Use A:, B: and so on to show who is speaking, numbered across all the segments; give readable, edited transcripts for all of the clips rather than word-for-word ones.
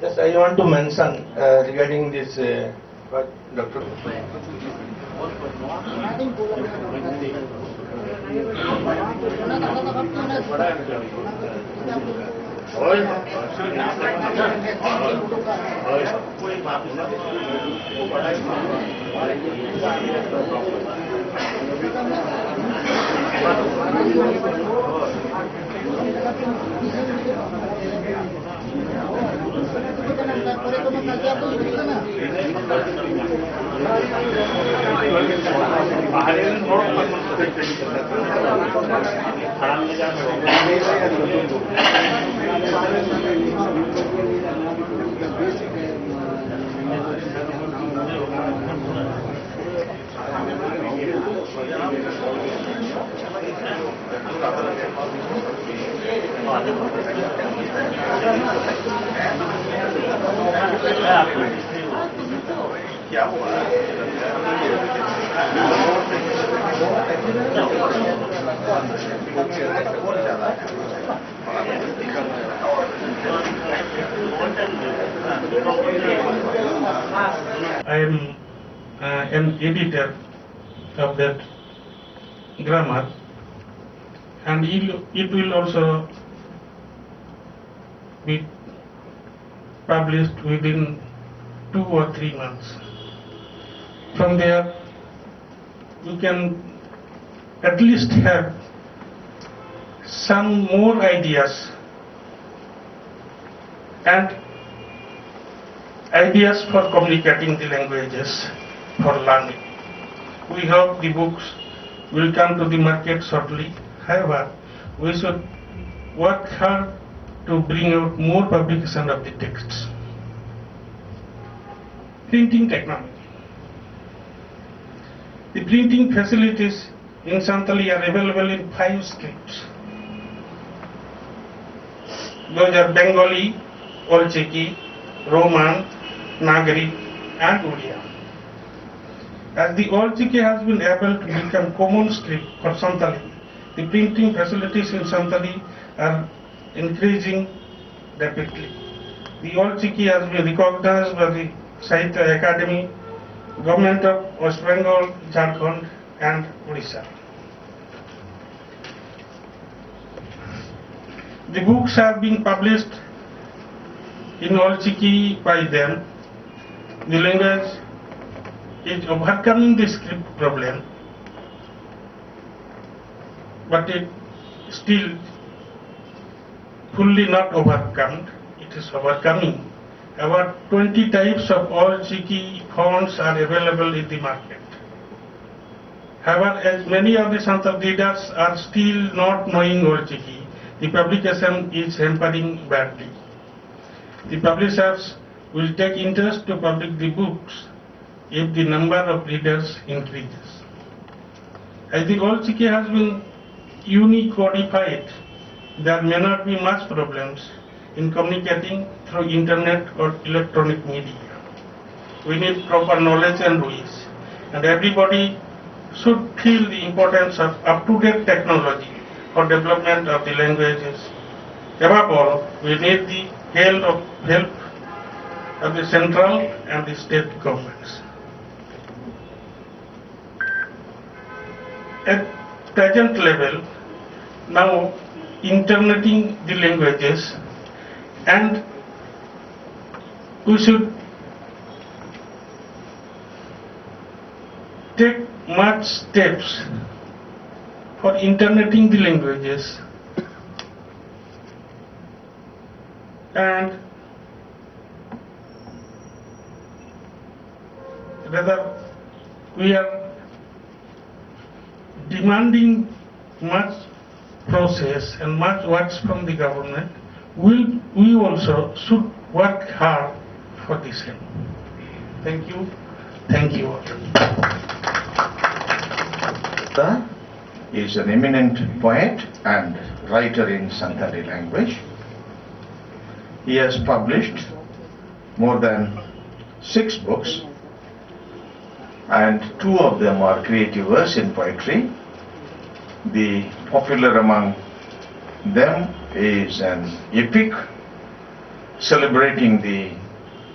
A: Yes, I want to mention regarding this what Dr.
B: I am an editor of that grammar, and it will also be published within 2 or 3 months. From there, you can at least have some more ideas and ideas for communicating the languages for learning. We hope the books will come to the market shortly. However, we should work hard to bring out more publication of the texts. Printing technology. The printing facilities in Santali are available in 5 scripts. Those are Bengali, Olchiki, Roman, Nagari and Odia. As the Olchiki has been able to become common script for Santali, the printing facilities in Santali are increasing rapidly. The Olchiki has been recognized by the Sahitya Academy, Government of West Bengal, Jharkhand and Odisha. The books are being published in Olchiki by them. The language is overcoming the script problem, but it still fully not overcome. It is overcoming. About 20 types of Olchiki fonts are available in the market. However, as many of the Santal readers are still not knowing Olchiki, the publication is hampering badly. The publishers will take interest to publish the books if the number of readers increases. As the Olchiki has been unicodified, there may not be much problems in communicating through internet or electronic media. We need proper knowledge and wish, and everybody should feel the importance of up-to-date technology for development of the languages. Above all, we need the help of the central and the state governments. At present level, now interneting the languages, and we should take much steps for interneting the languages, and rather we are demanding much process and much works from the government. We also should work hard for the same. Thank you. Thank you all.
C: Is an eminent poet and writer in Santali language. He has published more than 6 books, and 2 of them are creative verse in poetry. The popular among them is an epic celebrating the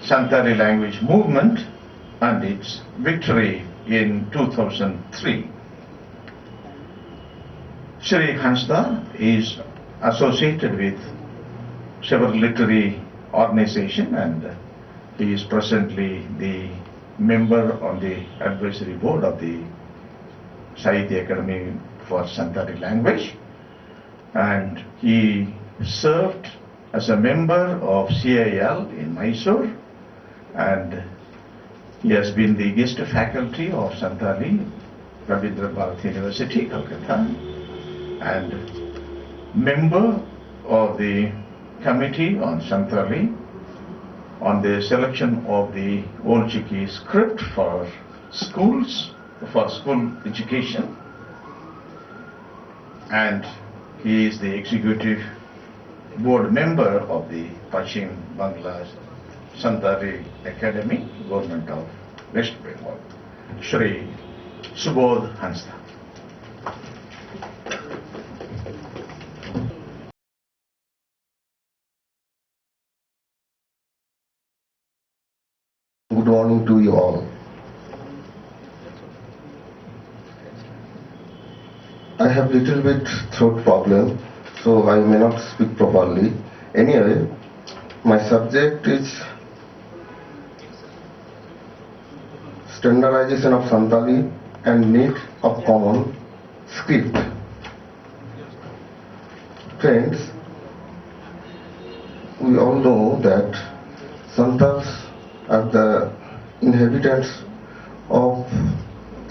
C: Santali language movement and its victory in 2003. Shri Hansda is associated with several literary organizations, and he is presently the member on the advisory board of the Sahitya Academy for Santali language, and he served as a member of CIL in Mysore, and he has been the guest faculty of Santali, Rabindra Bharat University, Calcutta, and member of the committee on Santali on the selection of the Old Chiki script for schools, for school education, and he is the executive board member of the Pashim Bangla Santali Academy, Government of West Bengal, Shri Subodh Hansda.
D: Good morning to you all. I have little bit throat problem, so I may not speak properly. Anyway, my subject is standardization of Santali and need of common script. Friends, we all know that Santals are the inhabitants of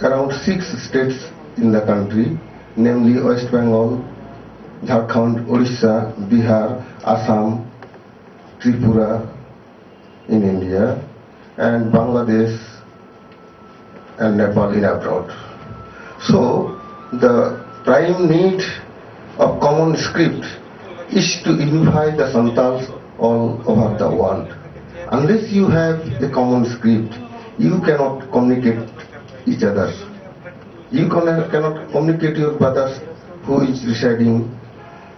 D: around 6 states in the country, namely West Bengal, Jharkhand, Orissa, Bihar, Assam, Tripura in India, and Bangladesh and Nepal in abroad. So the prime need of common script is to unify the Santals all over the world. Unless you have a common script, you cannot communicate each other. You cannot communicate your brothers who is residing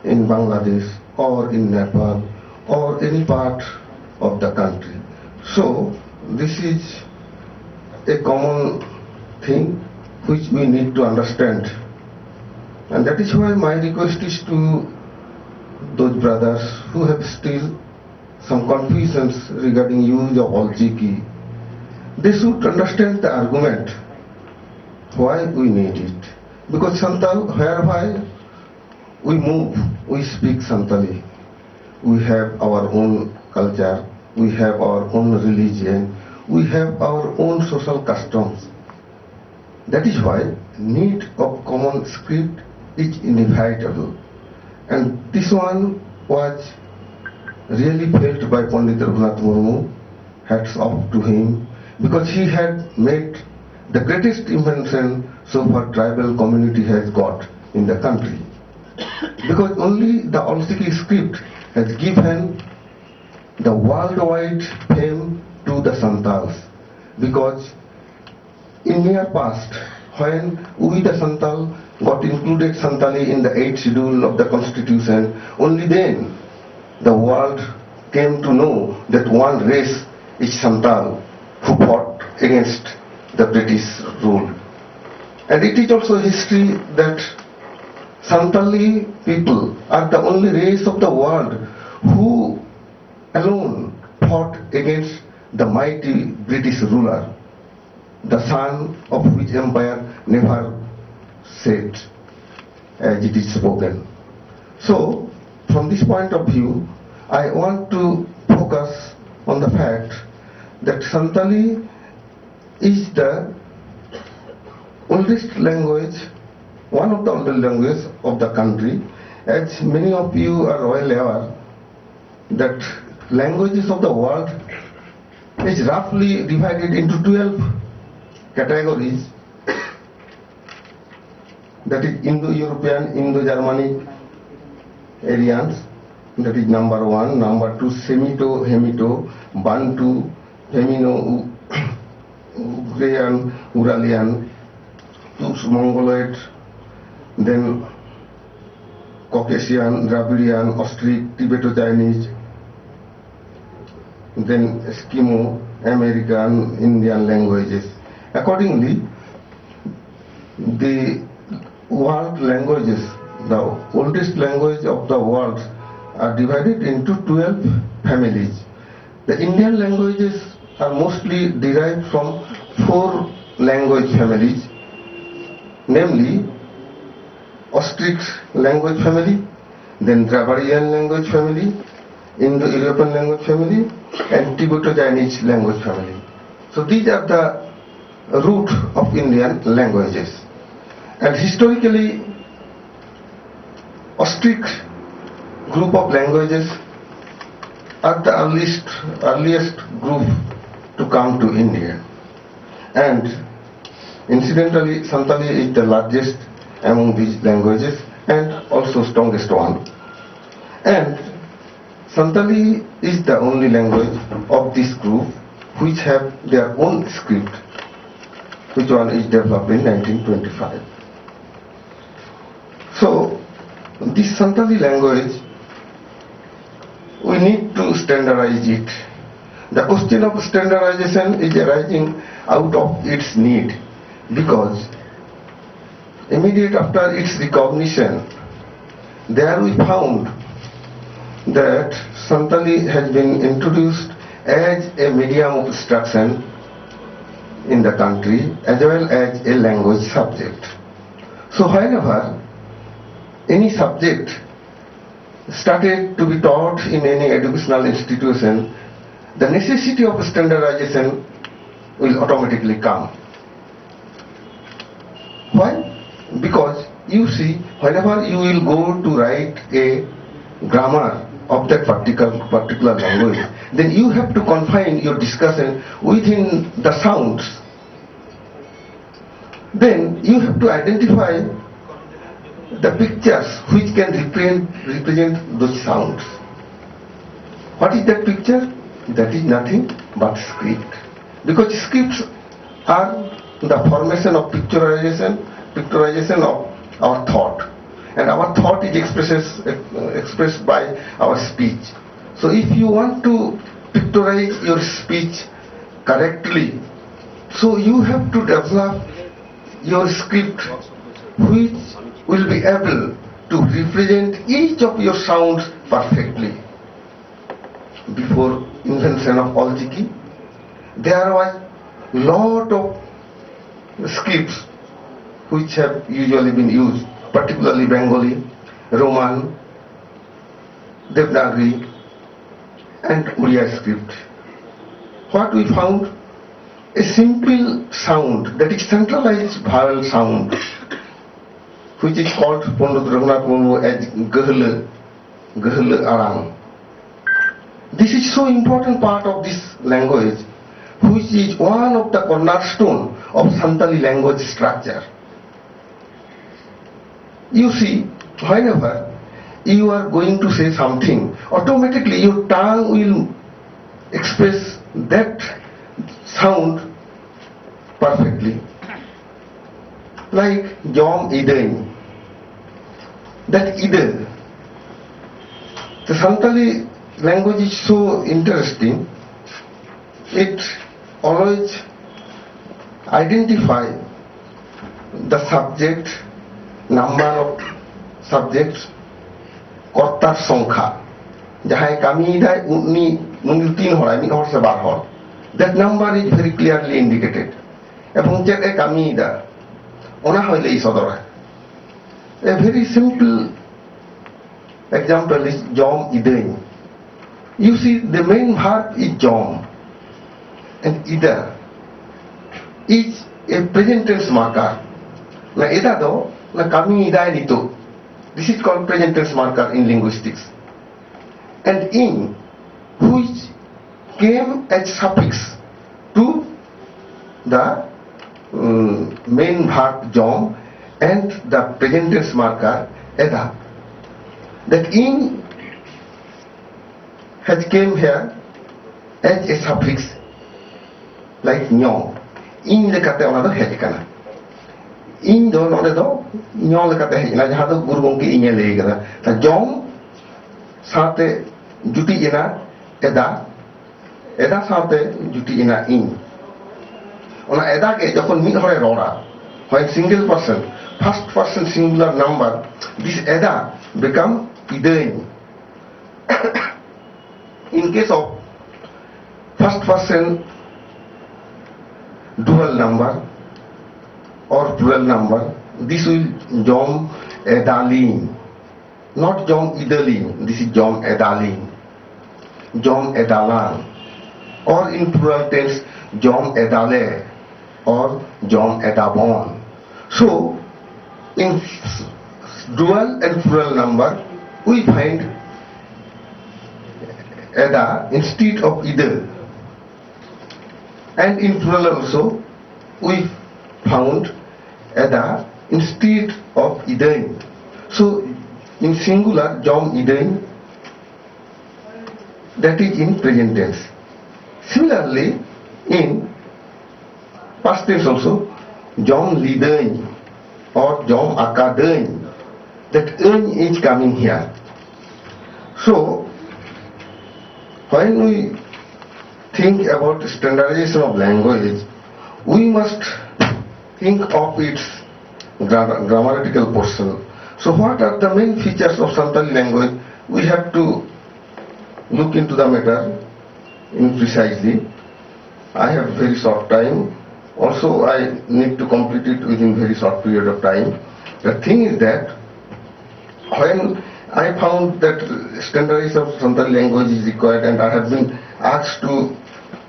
D: in Bangladesh or in Nepal or any part of the country. So this is a common thing which we need to understand. And that is why my request is to those brothers who have still some confusions regarding use of Old Chiki. They should understand the argument why we need it. Because Santal, whereby we move, we speak Santali. We have our own culture, we have our own religion, we have our own social customs. That is why need of common script is inevitable. And this one was really felt by Pandit Raghunath Murmu. Hats off to him, because he had made the greatest invention so far tribal community has got in the country. Because only the Old Chiki script has given the worldwide fame to the Santals. Because in near past, when we the Santal got included Santali in the 8th schedule of the constitution, only then the world came to know that one race is Santal who fought against the British rule. And it is also history that Santali people are the only race of the world who alone fought against the mighty British ruler, the son of which empire never set as it is spoken. So, from this point of view, I want to focus on the fact that Santali is the oldest language, one of the oldest languages of the country. As many of you are well aware that languages of the world is roughly divided into 12 categories. That is Indo-European, Indo-Germanic, Aryans, that is number 1. Number 2, Semito, Hemito, Bantu, Femino, Ugrian, Uralian, Mongoloid, then Caucasian, Dravidian, Austric, Tibeto-Chinese, then Eskimo, American, Indian languages. Accordingly, the world languages, the oldest language of the world, are divided into 12 families. The Indian languages are mostly derived from 4 language families, namely Ostrich language family, then Dravidian language family, Indo-European language family, and Tibeto-Chinese language family. So these are the root of Indian languages. And historically, Ostrich group of languages are the earliest group to come to India. And incidentally, Santali is the largest among these languages and also strongest one. And Santali is the only language of this group which have their own script, which one is developed in 1925. So, this Santali language, we need to standardize it. The question of standardization is arising out of its need, because immediate after its recognition, there we found that Santali has been introduced as a medium of instruction in the country as well as a language subject. So whenever any subject started to be taught in any educational institution, the necessity of standardization will automatically come. Why? Because you see, whenever you will go to write a grammar of that particular language, then you have to confine your discussion within the sounds. Then you have to identify the pictures which can represent those sounds. What is that picture? That is nothing but script. Because scripts are the formation of picturization of our thought. And our thought is expressed by our speech. So if you want to picturize your speech correctly, so you have to develop your script which will be able to represent each of your sounds perfectly. Before invention of Aljiki, there was lot of scripts which have usually been used, particularly Bengali, Roman, Devanagari, and Oriya script. What we found? A simple sound, that is centralized vowel sound, which is called Pandit Raghunath Murmu as Gahle Arang. This is so important part of this language, which is one of the cornerstone of Santali language structure. You see, whenever you are going to say something, automatically your tongue will express that sound perfectly. Like Jom Idain, that Ida. The Santali language is so interesting. It always identifies the subject, number of subjects, kortar songkha. Jahai kami dai unni nungil 3 horai, 1 hor se 12 hor. That number is very clearly indicated. Ebong chet e kami da, ona hoile isodora. A very simple example is Jom Idain. You see, the main verb is Jom, and Ida is a present tense marker. Na Ida do, na kami idai nito. This is called present tense marker in linguistics. And in, which came as suffix to the main verb Jom and the present tense marker Ida. That in has came here as a suffix like nyong. In lekate ona do hej kana. In do node do nyong lekate hej na, jaha do guru gongke inge lei kana. Ta Jom sate juti ena Eda eda saute juti ina in ona eda ke jokhon mid hore rora when single person first person singular number this eda become idein in case of first person dual number or plural number, this will jom edalin, not jom idalin, this is jom edalin, jom edalan, or in plural tense jom edale or jom edabon. So in dual and plural number we find eda instead of either, and in plural also we found eda instead of idain. So in singular jom idain, that is in present tense. Similarly in past tense also jom lidain or jom akadain, that ain is coming here. So when we think about standardization of language, we must think of its grammatical portion. So what are the main features of Santali language? We have to look into the matter in precisely. I have very short time. Also I need to complete it within very short period of time. The thing is that when I found that standardization of Santali language is required and I have been asked to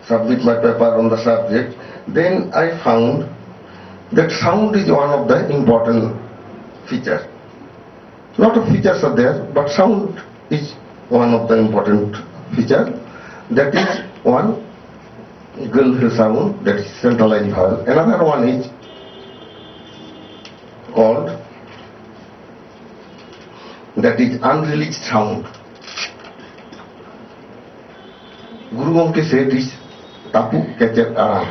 D: submit my paper on the subject, then I found that sound is one of the important features. Lot of features are there, but sound is one of the important features. That is one, gulh sound, that is centralized vowel. Another one is called, that is unreleased sound. Guru Gomke said this tapu kecet arang,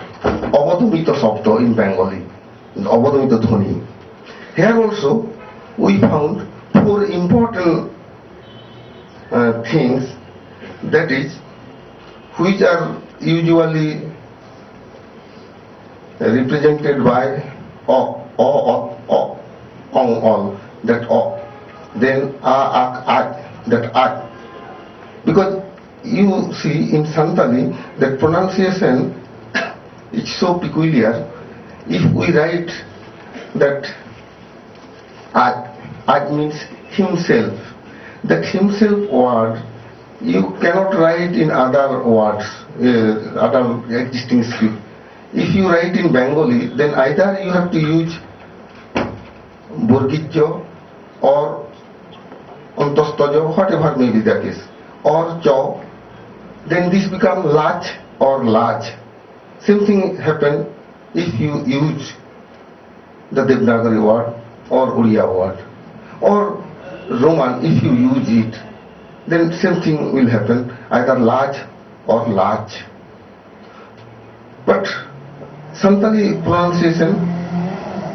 D: অবদমিত শব্দ in Bengali, অবদমিত ধ্বনি. Here also we found four important things, that is, which are usually represented by o, ong, all, that o, then a, ak, ak, that ak. Because you see in Santali that pronunciation is so peculiar. If we write that ak means himself, that himself word you cannot write in other words, other existing script. If you write in Bengali, then either you have to use Borgijjo or Antostojo, whatever may be the case, or Cho, then this become large or large. Same thing happen if you use the Devanagari word or Oriya word, or Roman if you use it, then same thing will happen, either large or large. But Santali pronunciation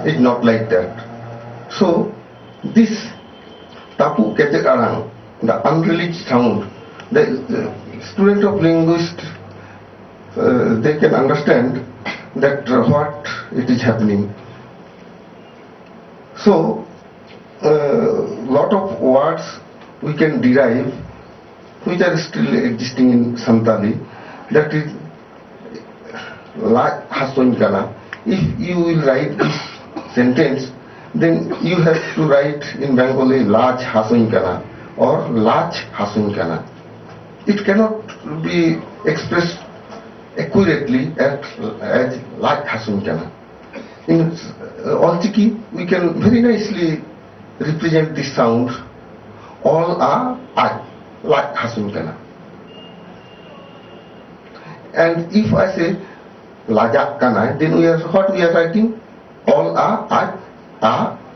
D: is not like that. So this tapu kecek arang, the unreleased sound, the student of linguist they can understand that what it is happening. So lot of words we can derive which are still existing in Santali, that is like Hasunkana. If you will write this sentence, then you have to write in Bengali large Hasunkana or large Hasunkana. It cannot be expressed accurately as large Hasunkana. In Olchiki we can very nicely represent this sound. All are like Hasunkana. And if I say Lajak Kanai, then what we are writing? All are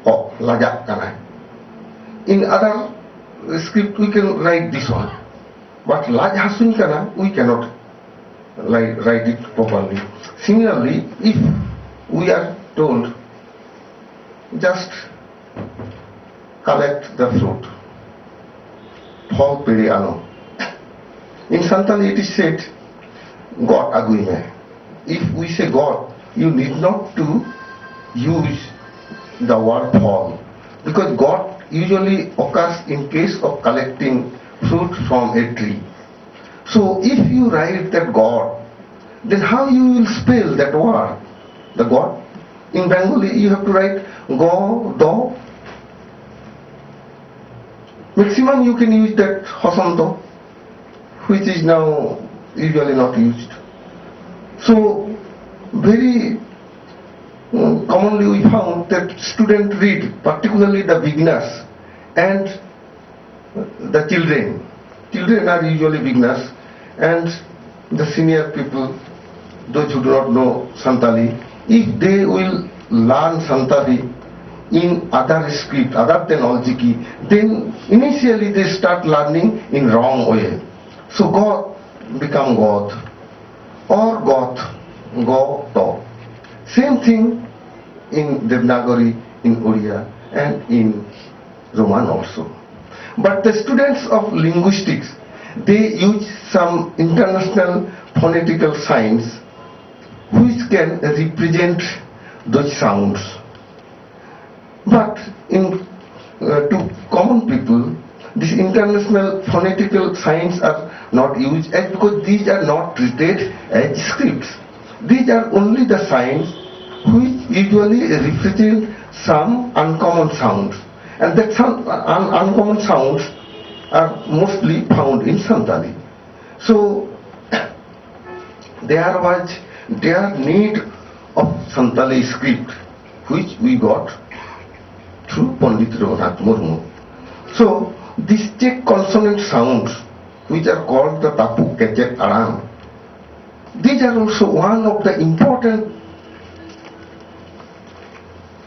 D: o, Lajak Kanai. In other script we can write this one, but Laj Hasunkana we cannot write it properly. Similarly, if we are told just collect the fruit, Paul Periano. In Santali it is said God aguime. If we say God, you need not to use the word fall, because God usually occurs in case of collecting fruit from a tree. So if you write that God, then how you will spell that word, the God? In Bengali you have to write Go, Do. Maximum you can use that Hosanto, which is now usually not used. So very commonly we found that students read, particularly the beginners and the children. Children are usually beginners, and the senior people, those who do not know Santali, if they will learn Santali in other script other than Aljiki, then initially they start learning in wrong way. So God become God, or God, Go, To. Same thing in Devanagari, in Oriya, and in Roman also. But the students of linguistics, they use some international phonetical signs which can represent those sounds. But to common people, these international phonetical signs are not used, as because these are not treated as scripts. These are only the signs which usually represent some uncommon sounds, and that some uncommon sounds are mostly found in Santali. So there was their need of Santali script, which we got through Pandit Raghunath Murmu. So these Czech consonant sounds, which are called the Tapu Kecek Aram, these are also one of the important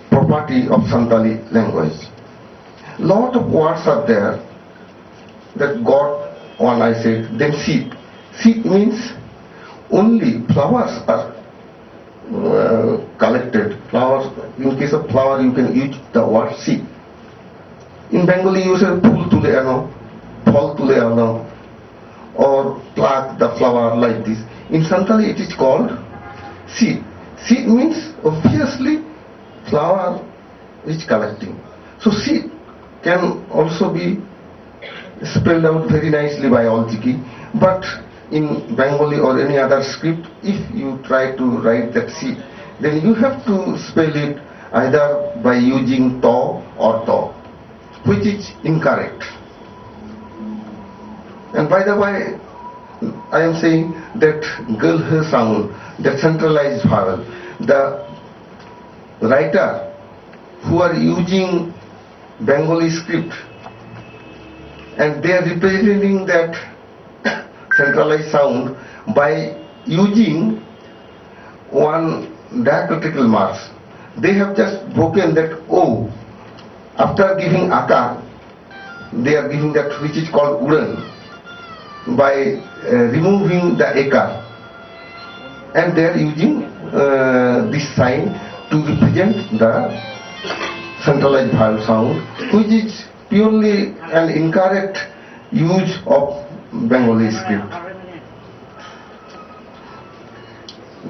D: property of Santali language. Lot of words are there that God, one I said, then seed. Seed means only flowers are collected. Flowers, in case of flower you can use the word seed. In Bengali you say phool tule ano, phol tule ano, or pluck the flower like this. In Santali it is called seed. Seed means obviously flower is collecting. So seed can also be spelled out very nicely by Aljiki, but in Bengali or any other script, if you try to write that seed, then you have to spell it either by using to or to, which is incorrect. And by the way, I am saying that gulh sound, that centralized vowel, the writer who are using Bengali script and they are representing that centralized sound by using one diacritical marks. They have just broken that O. After giving akar, they are giving that which is called uran by removing the ekar, and they are using this sign to represent the centralized vowel sound, which is purely an incorrect use of Bengali script.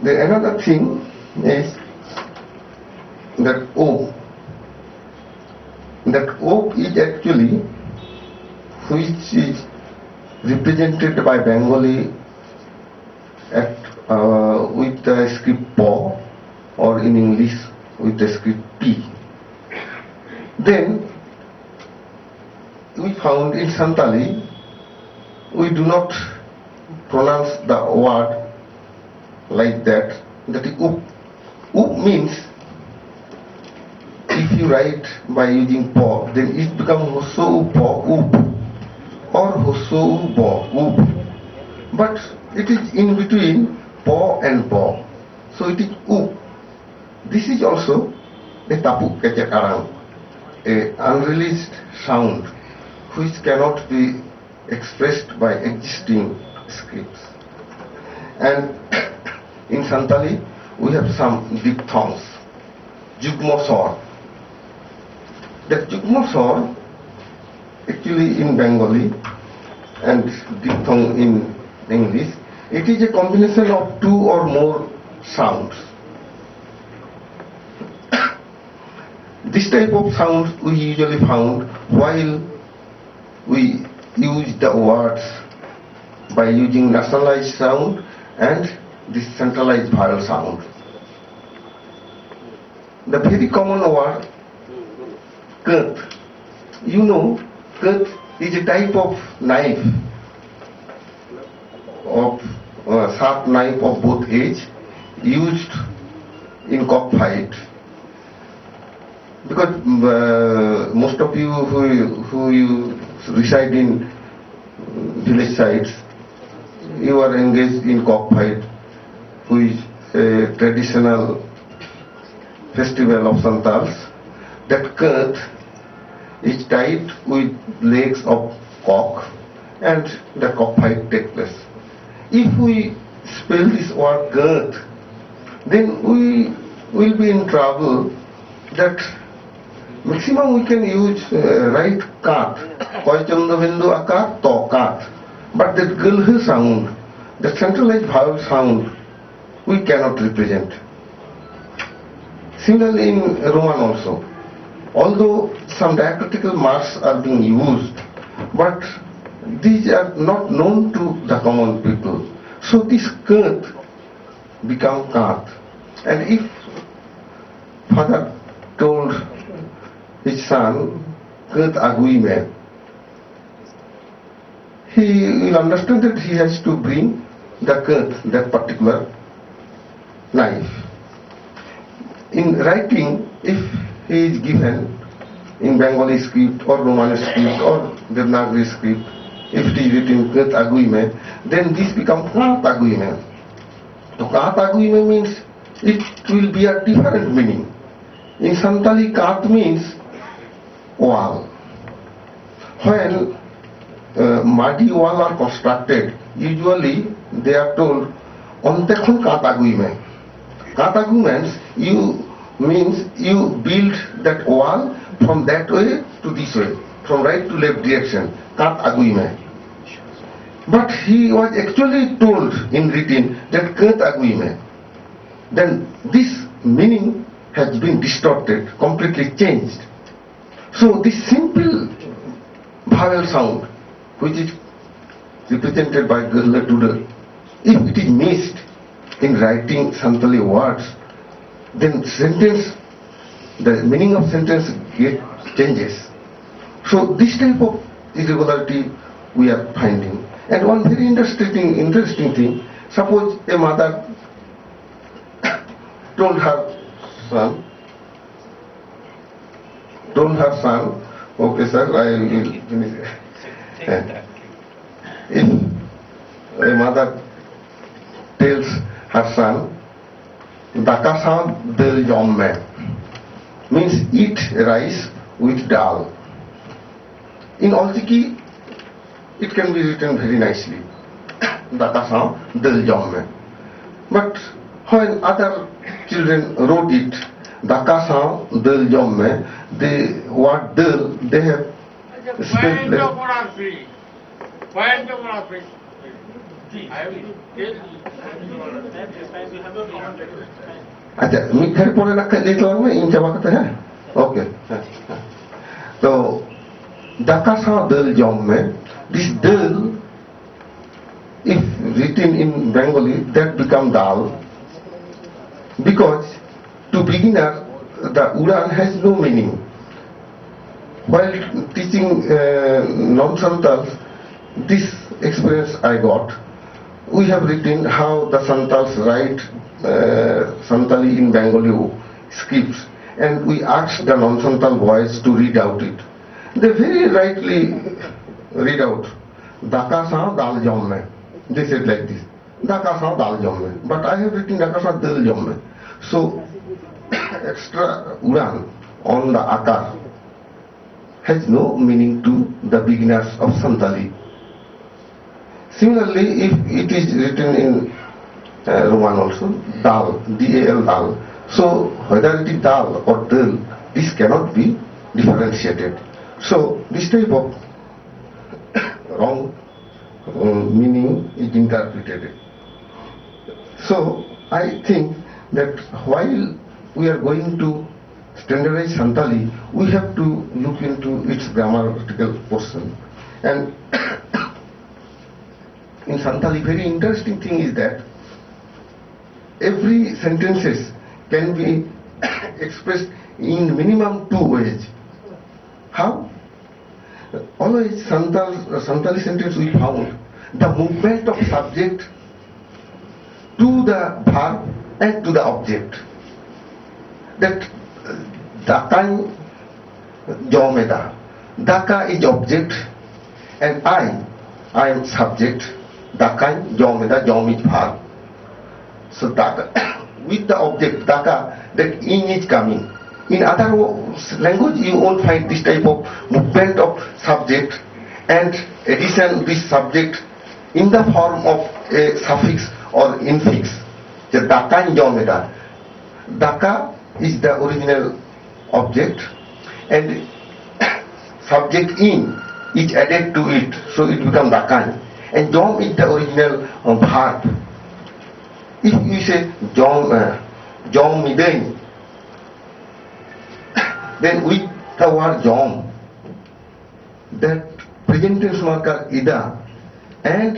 D: Another thing is that O. That O is actually which is represented by Bengali at with the script Po, or in English with the script P. Then we found in Santali we do not pronounce the word like that. That is up. Up means if you write by using po, then it becomes hoso po up or hoso bo up. But it is in between po and po, so it is up. This is also a tapu kecek arang, a unreleased sound which cannot be expressed by existing scripts. And in Santali we have some diphthongs, jugmo sor. That jugmo sor actually in Bengali and diphthong in English, It is a combination of two or more sounds. This type of sounds we usually found while we use the words by using nationalized sound and this centralized vowel sound. The very common word cut. You know, cut is a type of knife, of sharp knife of both edge, used in cockfight. Because most of you who you reside in village sites, you are engaged in cockfight, which is a traditional festival of Santals. That cut is tied with legs of cock and the cockfight takes place. If we spell this word cut, then we will be in trouble. That maximum we can use right kat, koi chanda bindu akar to kat, but that gulh sound, the centralized vowel sound, we cannot represent. Similarly in Roman also, although some diacritical marks are being used, but these are not known to the common people. So this kat become kat. And if father told his son, kat agui mein, he will understand that he has to bring the kat, that particular knife. In writing, if he is given in Bengali script or Roman script or Devanagari script, if it is written kat agui mein, then this becomes kat agui mein. So kat agui mein means it will be a different meaning. In Santali, kat means wall. When muddy wall are constructed, usually they are told onte khun kat agui mein. Kat agui means you build that wall from that way to this way, from right to left direction. Kat agui mein. But he was actually told in written that kat agui mein. Then this meaning has been distorted, completely changed. So this simple vowel sound, which is represented by Gurla Doodle, if it is missed in writing Santali words, then the meaning of sentence changes. So this type of irregularity we are finding. And one very interesting thing, suppose a mother told her son, okay sir, I will finish. If a mother tells her son, Daka sa dal jomme, means eat rice with dal. In Alchiki, it can be written very nicely, Daka sa dal jomme. But when other children wrote it, Daka sa dal jomme, the word dal, they have spelled अच्छा मिठाई पड़े रखा देते हैं मैं इन जगह पे है ओके तो दका सा दल जम में this dal if written in Bengali that become dal because to beginner the udan has no meaning. While teaching non-Santals, this experience I got. We have written how the Santals write Santali in Bengali scripts, and we asked the non-Santal boys to read out it. They very rightly read out Daka sa dal jomme. They said like this, Daka sa dal jomme. But I have written Daka sa dal jomme. So extra udan on the akar has no meaning to the beginners of Santali. Similarly, if it is written in Roman also, dal, D-A-L, dal. So whether it is dal or dal, this cannot be differentiated. So this type of wrong meaning is interpreted. So I think that while we are going to standardize Santali, we have to look into its grammatical portion. And in Santali, very interesting thing is that every sentences can be expressed in minimum 2 ways. How? Always Santali sentence we found the movement of subject to the verb and to the object. That Dakan Jomeda. Daka is object and I am subject. Dakan Jomeda, Jom is verb. So Daka, with the object Daka, that in is coming. In other language you won't find this type of movement of subject and addition this subject in the form of a suffix or infix. The Dakan Jomeda. Daka is the original object and subject in is added to it, so it becomes Dakan. And Jom is the original verb. If you say Jom Midain, then with the word Jom, that present tense marker Ida and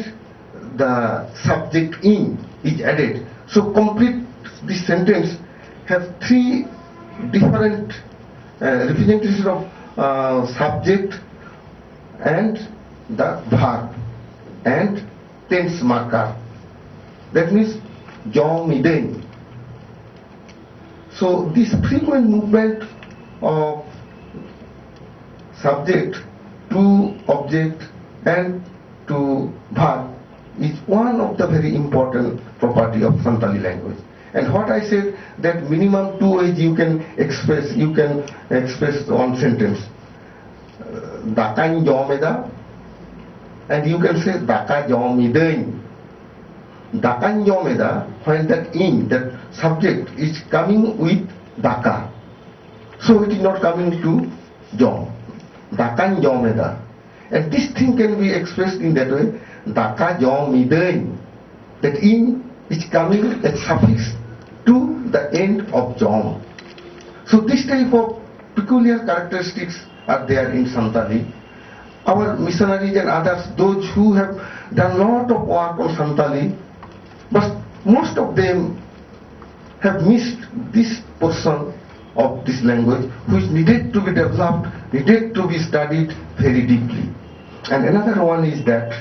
D: the subject in is added. So complete this sentence have 3 different representations of subject and the verb and tense marker. That means Jom Midain. So this frequent movement of subject to object and to verb is one of the very important property of Santali language. And what I said, that minimum 2 ways you can express one sentence. Dakan Jomeda, and you can say Daka Jomidain. Dakan Jomeda, when that in, that subject is coming with Daka. So it is not coming to Jom. Dakan Jomeda. And this thing can be expressed in that way. Daka Jomidain. That in is coming as suffix to the end of Jom. So this type of peculiar characteristics are there in Santali. Our missionaries and others, those who have done a lot of work on Santali, but most of them have missed this portion of this language which needed to be developed, needed to be studied very deeply. And another one is that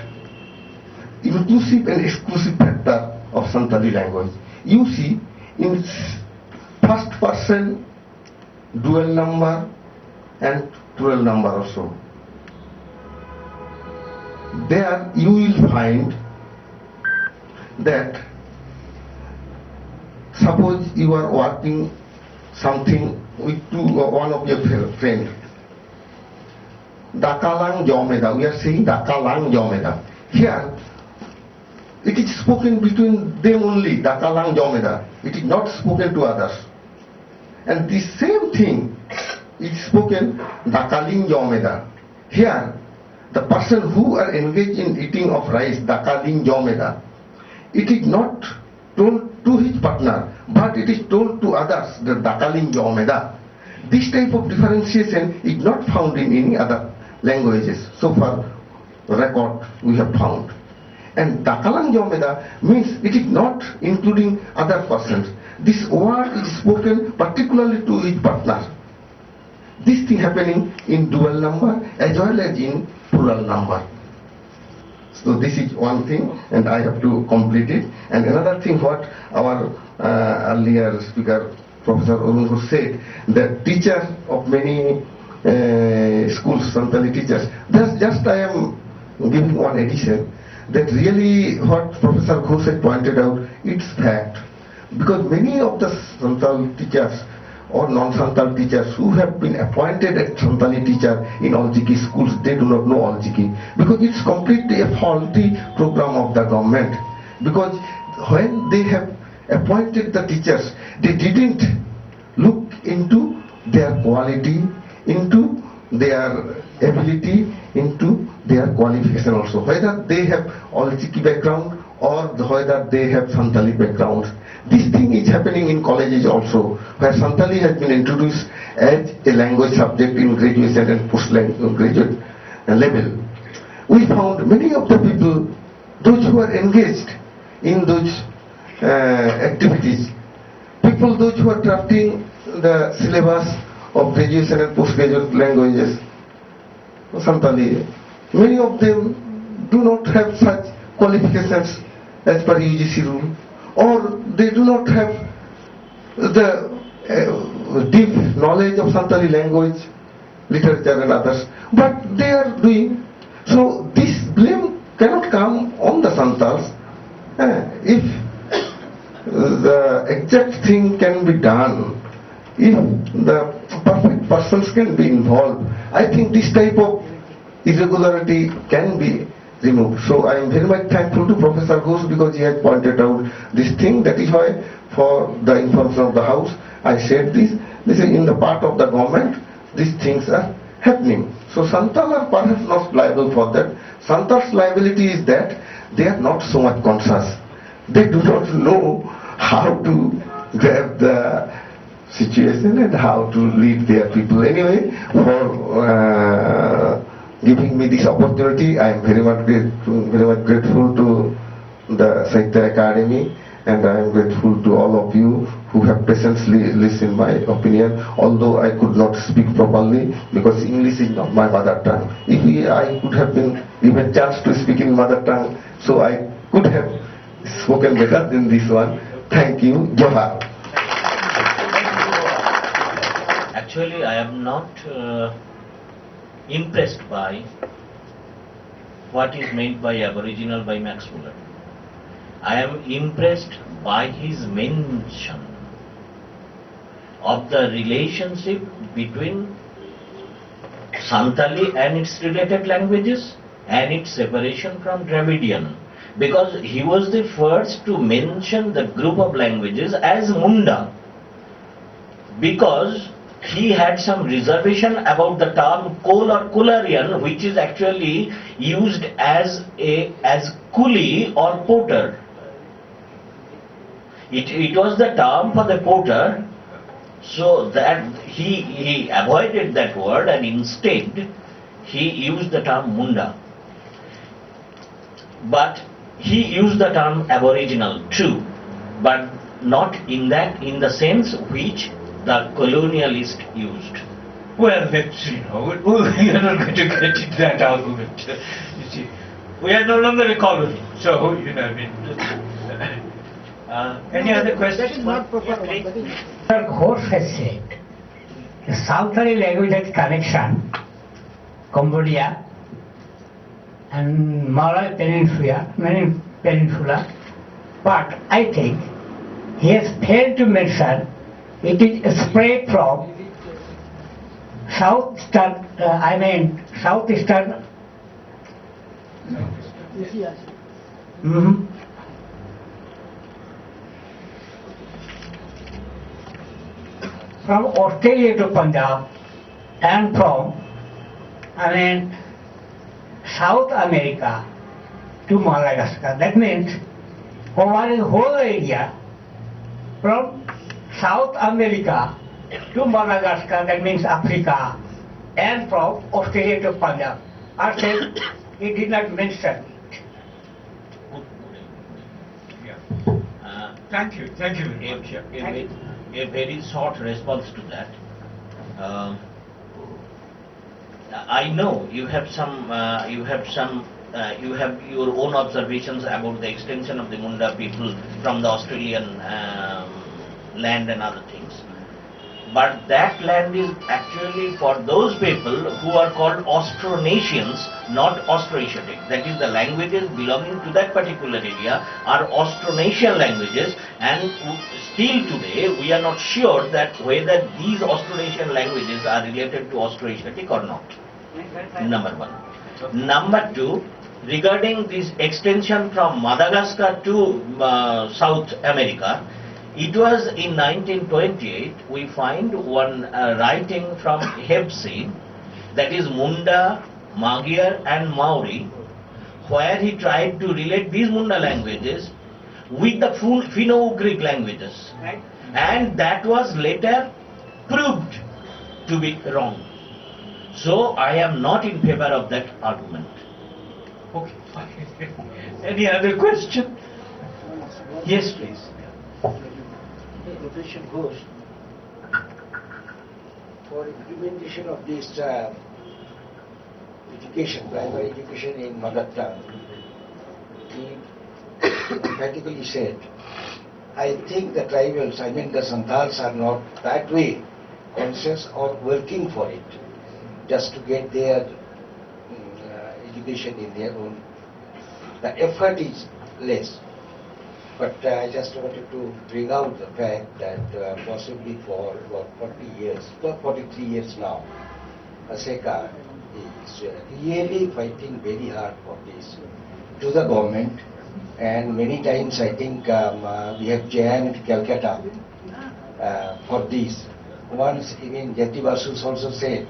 D: inclusive and exclusive factor of Santali language. You see, in first person dual number and plural number also, there you will find that suppose you are working something with one of your friends. Dakalang Jomeda, we are saying Dakalang Jomeda. Here, it is spoken between them only, Dakalang Jomeda. It is not spoken to others. And the same thing is spoken Dakaling Jomeda. Here, the person who are engaged in eating of rice, Dakaling Jomeda, it is not told to his partner, but it is told to others, the Dakaling Jomeda. This type of differentiation is not found in any other languages. So far, record we have found. And Dakalang Jomeda means it is not including other persons. This word is spoken particularly to his partner. This thing happening in dual number as well as in plural number. So this is one thing, and I have to complete it. And another thing, what our earlier speaker, Professor Orungur, said, that teachers of many schools, Santali teachers, just I am giving one addition, that really what Professor Ghosh had pointed out, it's fact. Because many of the Santali teachers or non-Santal teachers who have been appointed as Santali teacher in Aljiki schools, they do not know Aljiki. Because it's completely a faulty program of the government. Because when they have appointed the teachers, they didn't look into their quality, into their ability, into their qualification also. Whether they have Aljiki background or whether they have Santali backgrounds. This thing is happening in colleges also, where Santali has been introduced as a language subject in graduation and postgraduate level. We found many of the people, those who are engaged in those activities, people those who are drafting the syllabus of graduation and postgraduate languages, Santali, many of them do not have such qualifications as per UGC rule, or they do not have the deep knowledge of Santali language, literature and others, but they are doing. So this blame cannot come on the Santals. If the exact thing can be done, if the perfect persons can be involved, I think this type of irregularity can be removed. So I am very much thankful to Professor Ghosh because he has pointed out this thing. That is why, for the information of the House, I said this. This is in the part of the government, these things are happening. So Santal are perhaps not liable for that. Santal's liability is that they are not so much conscious. They do not know how to grab the situation and how to lead their people. Anyway, for giving me this opportunity, I am very much grateful to the Sahitya Academy, and I am grateful to all of you who have patiently listened my opinion, although I could not speak properly because English is not my mother tongue. If I could have been given chance to speak in mother tongue, so I could have spoken better than this one. Thank you. Johar.
E: Actually, I am not impressed by what is meant by Aboriginal by Max Muller. I am impressed by his mention of the relationship between Santali and its related languages and its separation from Dravidian, because he was the first to mention the group of languages as Munda, because he had some reservation about the term Kol or Kularian, which is actually used as coolie or porter. It was the term for the porter, so that he avoided that word and instead he used the term Munda. But he used the term Aboriginal too, but not in the sense which the colonialist used.
F: Well, let's, we are not going to get into that argument. You see, we are no longer a colony, so, any other questions?
G: Sir Ghosh has said the Santali language has connection, Cambodia and Malay Peninsula, but I think he has failed to mention it is spread from southeastern. From Australia to Punjab and from South America to Madagascar. That means over the whole area from South America to Madagascar, that means Africa, and from Australia to Punjab. I said he did not mention it.
F: Thank you very much.
E: A very short response to that. I know you have your own observations about the extension of the Munda people from the Australian land and other things. But that land is actually for those people who are called Austronesians, not Austroasiatic. That is, the languages belonging to that particular area are Austronesian languages, and still today we are not sure that whether these Austronesian languages are related to Austroasiatic or not. Number one. Number two, regarding this extension from Madagascar to South America, it was in 1928 we find one writing from Hepsi, that is Munda, Magyar and Maori, where he tried to relate these Munda languages with the Finno-Ugric languages.
G: Right.
E: And that was later proved to be wrong. So I am not in favor of that argument.
F: Okay. Any other question? Yes, please.
H: Professor Ghosh, for implementation of this education, primary education in mother tongue, he emphatically said, I think the tribals, I mean the Santals, are not that way conscious or working for it, just to get their education in their own. The effort is less. But I just wanted to bring out the fact that possibly for about 40 years, 43 years now, ASECA is really fighting very hard for this to the government, and many times I think we have jammed Calcutta for this. Once even Jati Basus also said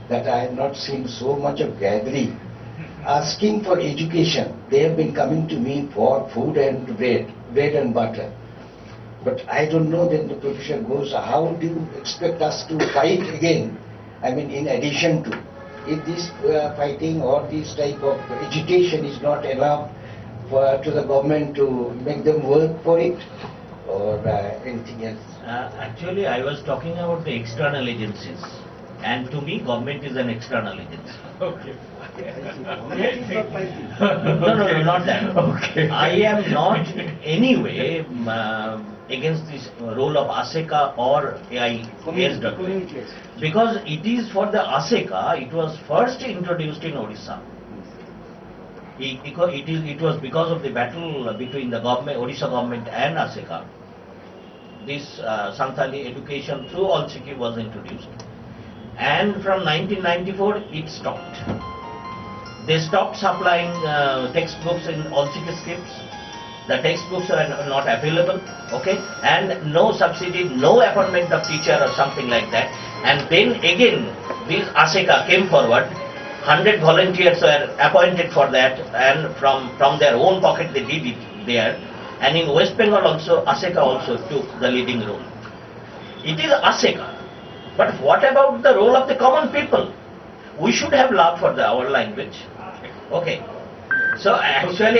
H: that I have not seen so much of gathering asking for education. They have been coming to me for food and bread and butter. But I don't know, then the professor goes, how do you expect us to fight again? I mean, in addition to, if this fighting or this type of education is not enough to the government to make them work for it, or anything else?
E: Actually, I was talking about the external agencies. And to me, government is an external agency.
F: Okay.
E: No, not that.
F: Okay.
E: I am not in any way against this role of ASECA or AISW. Because it is for the ASECA, it was first introduced in Odisha. It was because of the battle between the government, Odisha government and ASECA. This Santali education through All Sikhi was introduced. And from 1994 it stopped. They stopped supplying textbooks in all Sikhi scripts. The textbooks are not available, okay, and no subsidy, no appointment of teacher or something like that. And then again, this ASECA came forward. 100 volunteers were appointed for that, and from their own pocket they did it there. And in West Bengal also, ASECA also took the leading role. It is ASECA. But what about the role of the common people? We should have love for our language. Okay. So actually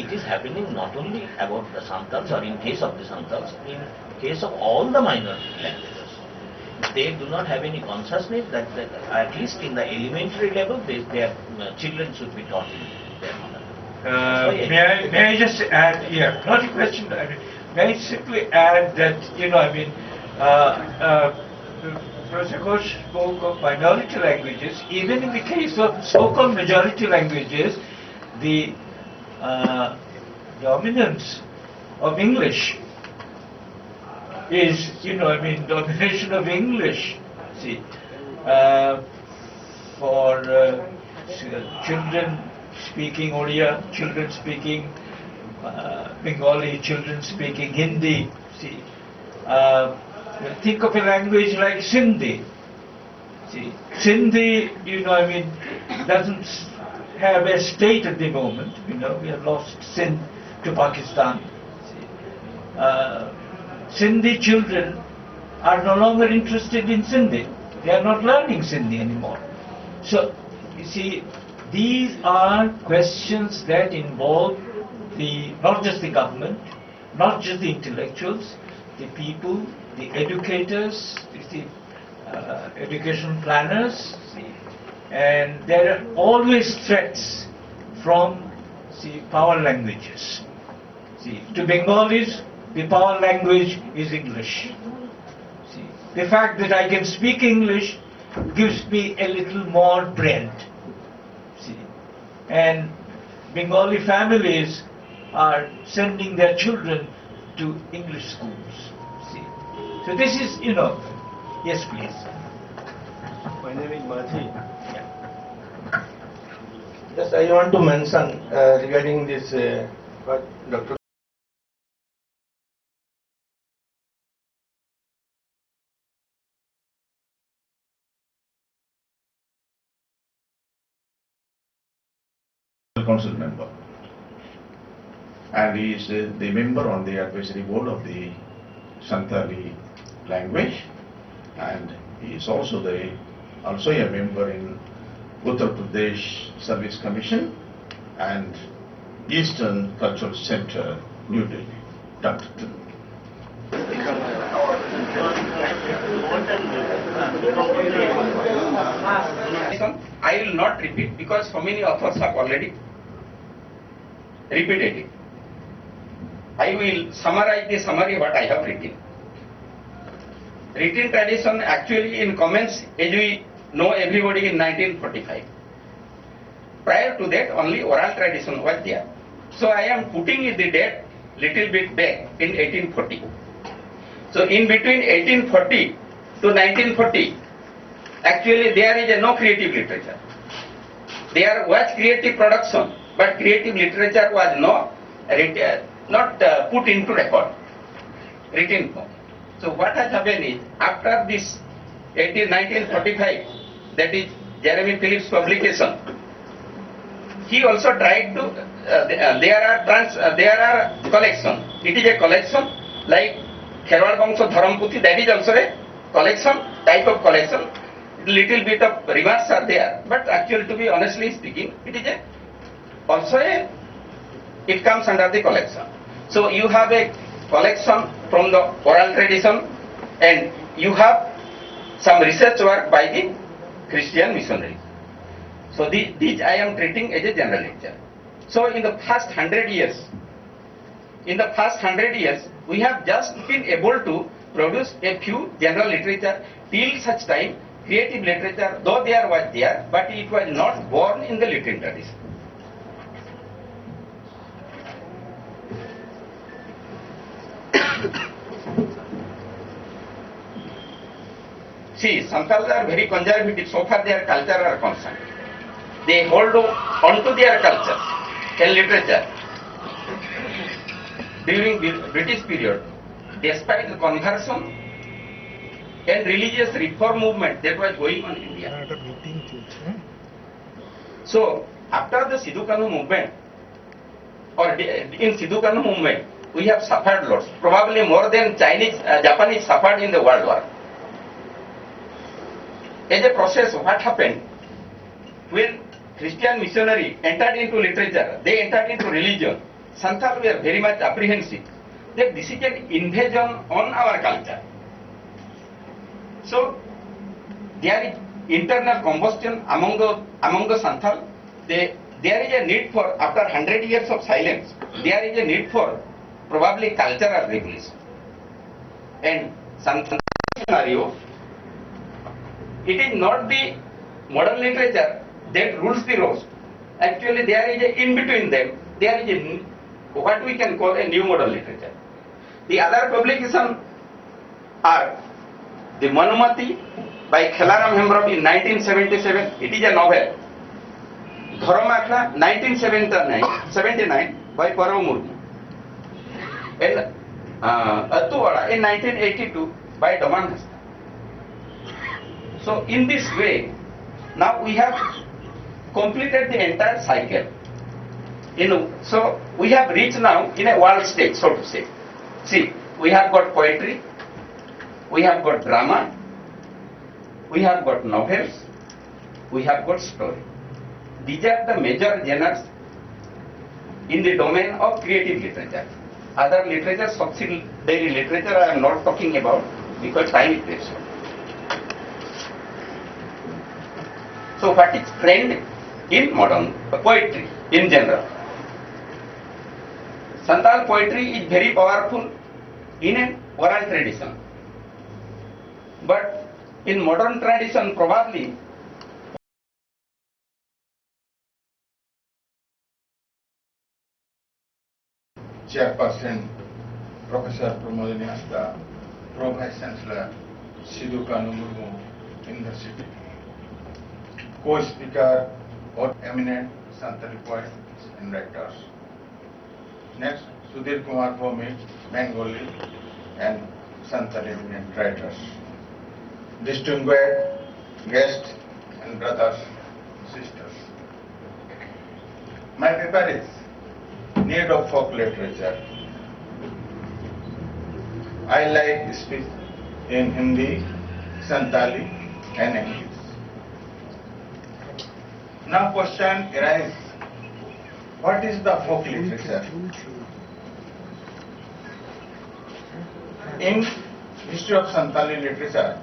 E: it is happening not only about the Santals or in case of the Santals, in case of all the minor languages. They do not have any consciousness that at least in the elementary level, their children should be taught in their mother tongue.
F: May I just add here, not a question, I mean, may I simply add that, Professor Ghosh spoke of minority languages. Even in the case of so-called majority languages, the dominance of English is, domination of English. See, for children speaking Odia, children speaking Bengali, children speaking Hindi. See, think of a language like Sindhi. See, Sindhi, doesn't have a state at the moment. We have lost Sindh to Pakistan. See, Sindhi children are no longer interested in Sindhi. They are not learning Sindhi anymore. So, you see, these are questions that involve not just the government, not just the intellectuals, the people, the educators, the education planners, and there are always threats from power languages. To Bengalis, the power language is English. The fact that I can speak English gives me a little more bread. And Bengali families are sending their children to English schools. So this is, yes please.
A: My name is Madhi. Yes, I want to mention regarding this what Dr.
C: National Council member. And he is the member on the advisory board of the Santali language, and he is also a member in Uttar Pradesh Service Commission and Eastern Cultural Center, New Delhi. Dr.
I: I will not repeat because so many authors have already repeated it. I will summarize the summary what I have written. Written tradition actually in commence as we know everybody in 1945. Prior to that only oral tradition was there. So I am putting the date little bit back in 1840. So in between 1840 to 1940, actually there is no creative literature. There was creative production, but creative literature was not put into record, written form. So what has happened is, after this 1945, that is Jeremy Phillips' publication, he also tried to, there are collection. It is a collection like Kherwal Bangsho Dharamputhi, that is also a collection, type of collection. Little bit of remarks are there, but actually to be honestly speaking, it is it comes under the collection. So you have a collection from the oral tradition and you have some research work by the Christian missionaries. So these I am treating as a general lecture. So in the past 100 years, we have just been able to produce a few general literature till such time creative literature, though there was there, but it was not born in the literary tradition. See, Santals are very conservative so far their culture are concerned. They hold on to their culture and literature. During British period, despite the conversion and religious reform movement that was going on in India. So, after the Sidhu Kanu movement, or in Sidhu Kanu movement, we have suffered lots, probably more than Japanese suffered in the World War. As a process, what happened, when Christian missionary entered into literature, they entered into religion, Santals were very much apprehensive that this is an invasion on our culture. So, there is internal combustion among the Santals. There is a need for, after 100 years of silence, there is a need for probably cultural revolution. And Santal scenario, it is not the modern literature that rules the roast. Actually, there is a, in between them, there is a, what we can call a new modern literature. The other publications are the Manumati by Khelaram Hembrov in 1977, it is a novel. Dharamakla 1979 by Parav Murmu. And Atuwada in 1982 by Daman Hasta. So in this way, now we have completed the entire cycle. So we have reached now in a world stage, so to say. See, we have got poetry, we have got drama, we have got novels, we have got story. These are the major genres in the domain of creative literature. Other literature, subsidiary literature, I am not talking about because time is very short. So what is trend in modern poetry in general? Santal poetry is very powerful in an oral tradition. But in modern tradition, probably
J: Chairperson Professor Pramodini Hasta, Pro Vice Chancellor Sidhu Kanu Murmu University, Co-Speaker or eminent Santali poets and writers. Next, Sudhir Kumar Bhome, Bengali and Santali eminent writers. Distinguished guests and brothers, sisters. My paper is Need of Folk Literature. I like speech in Hindi, Santali and English. Now question arises, what is the folk literature? In history of Santali literature,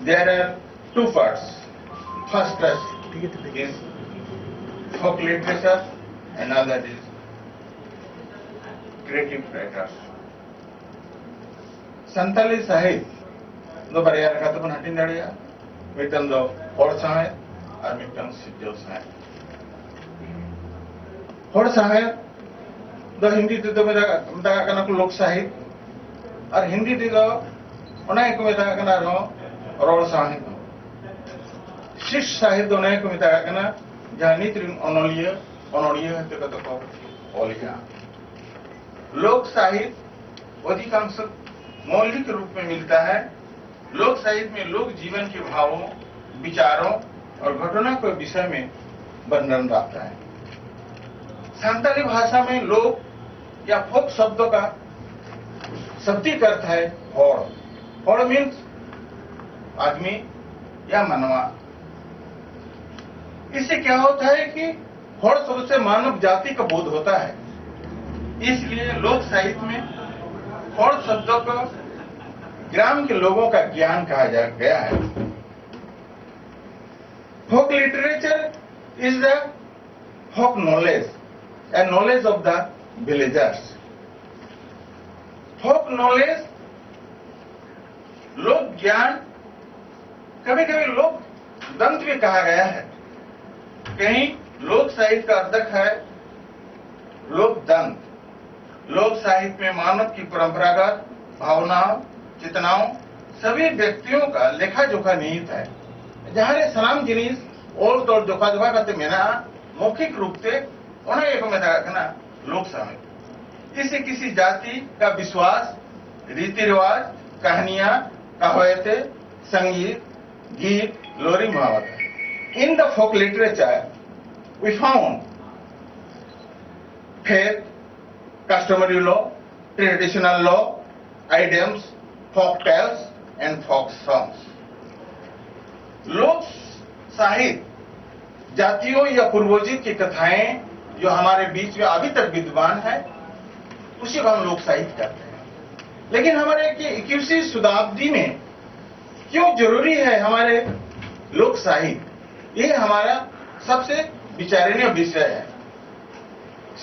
J: there are two parts. First is folk literature, another is creative writers. Santali sahit do baraya kata pun hatin daria, mitan do hor sahit, ar mitan sijil sahit. Hor sahit do Hindi te do meda kana ko lok sahit, ar Hindi te do onai ko meda kana ro ror sahit. Shish sahit do onai ko meda kana jani trin onoliya te kata ko oliya. लोक साहित्य अधिकांश मौलिक रूप में मिलता है। लोक साहित्य में लोक जीवन के भावों, विचारों और घटना के विषय में वर्णन रहता है। संताली भाषा में लोक या फोक शब्दों का शाब्दिक अर्थ है हौड़। हौड़ मीन्स आदमी या मनवा। इससे क्या होता है कि हौड़ शब्द से मानव जाति का बोध होता है। इसलिए लोक साहित्य में हौड़ शब्दों को ग्राम के लोगों का ज्ञान कहा गया है। Folk literature is the folk knowledge and knowledge of the villagers. Folk knowledge लोक ज्ञान, कभी कभी लोक दंत भी कहा गया है। कहीं लोक साहित्य का अर्थ है लोक दंत। लोक साहित्य में मानव की परंपरागत भावनाओं, चेतनाओं, सभी व्यक्तियों का लेखा जोखा निहित है। जहां सनाम जिनिस ओल तोड़ जोखा जोखा करते मेना मौखिक रूप से उन्हें एक में रखना लोक साहित्य। इससे किसी जाति का विश्वास, रीति रिवाज, कहानियां, कहावतें, संगीत, गीत, लोरी मुहावरा है। In the folk literature we found faith, customary law, traditional law, idioms, folk tales and folk songs. लोक साहित्य जातियों या पूर्वजों की कथाएं जो हमारे बीच में अभी तक विद्यमान है, उसी को हम लोक साहित्य कहते हैं। लेकिन हमारे 21वीं शताब्दी में क्यों जरूरी है हमारे लोक साहित्य? ये हमारा सबसे विचारणीय विषय है।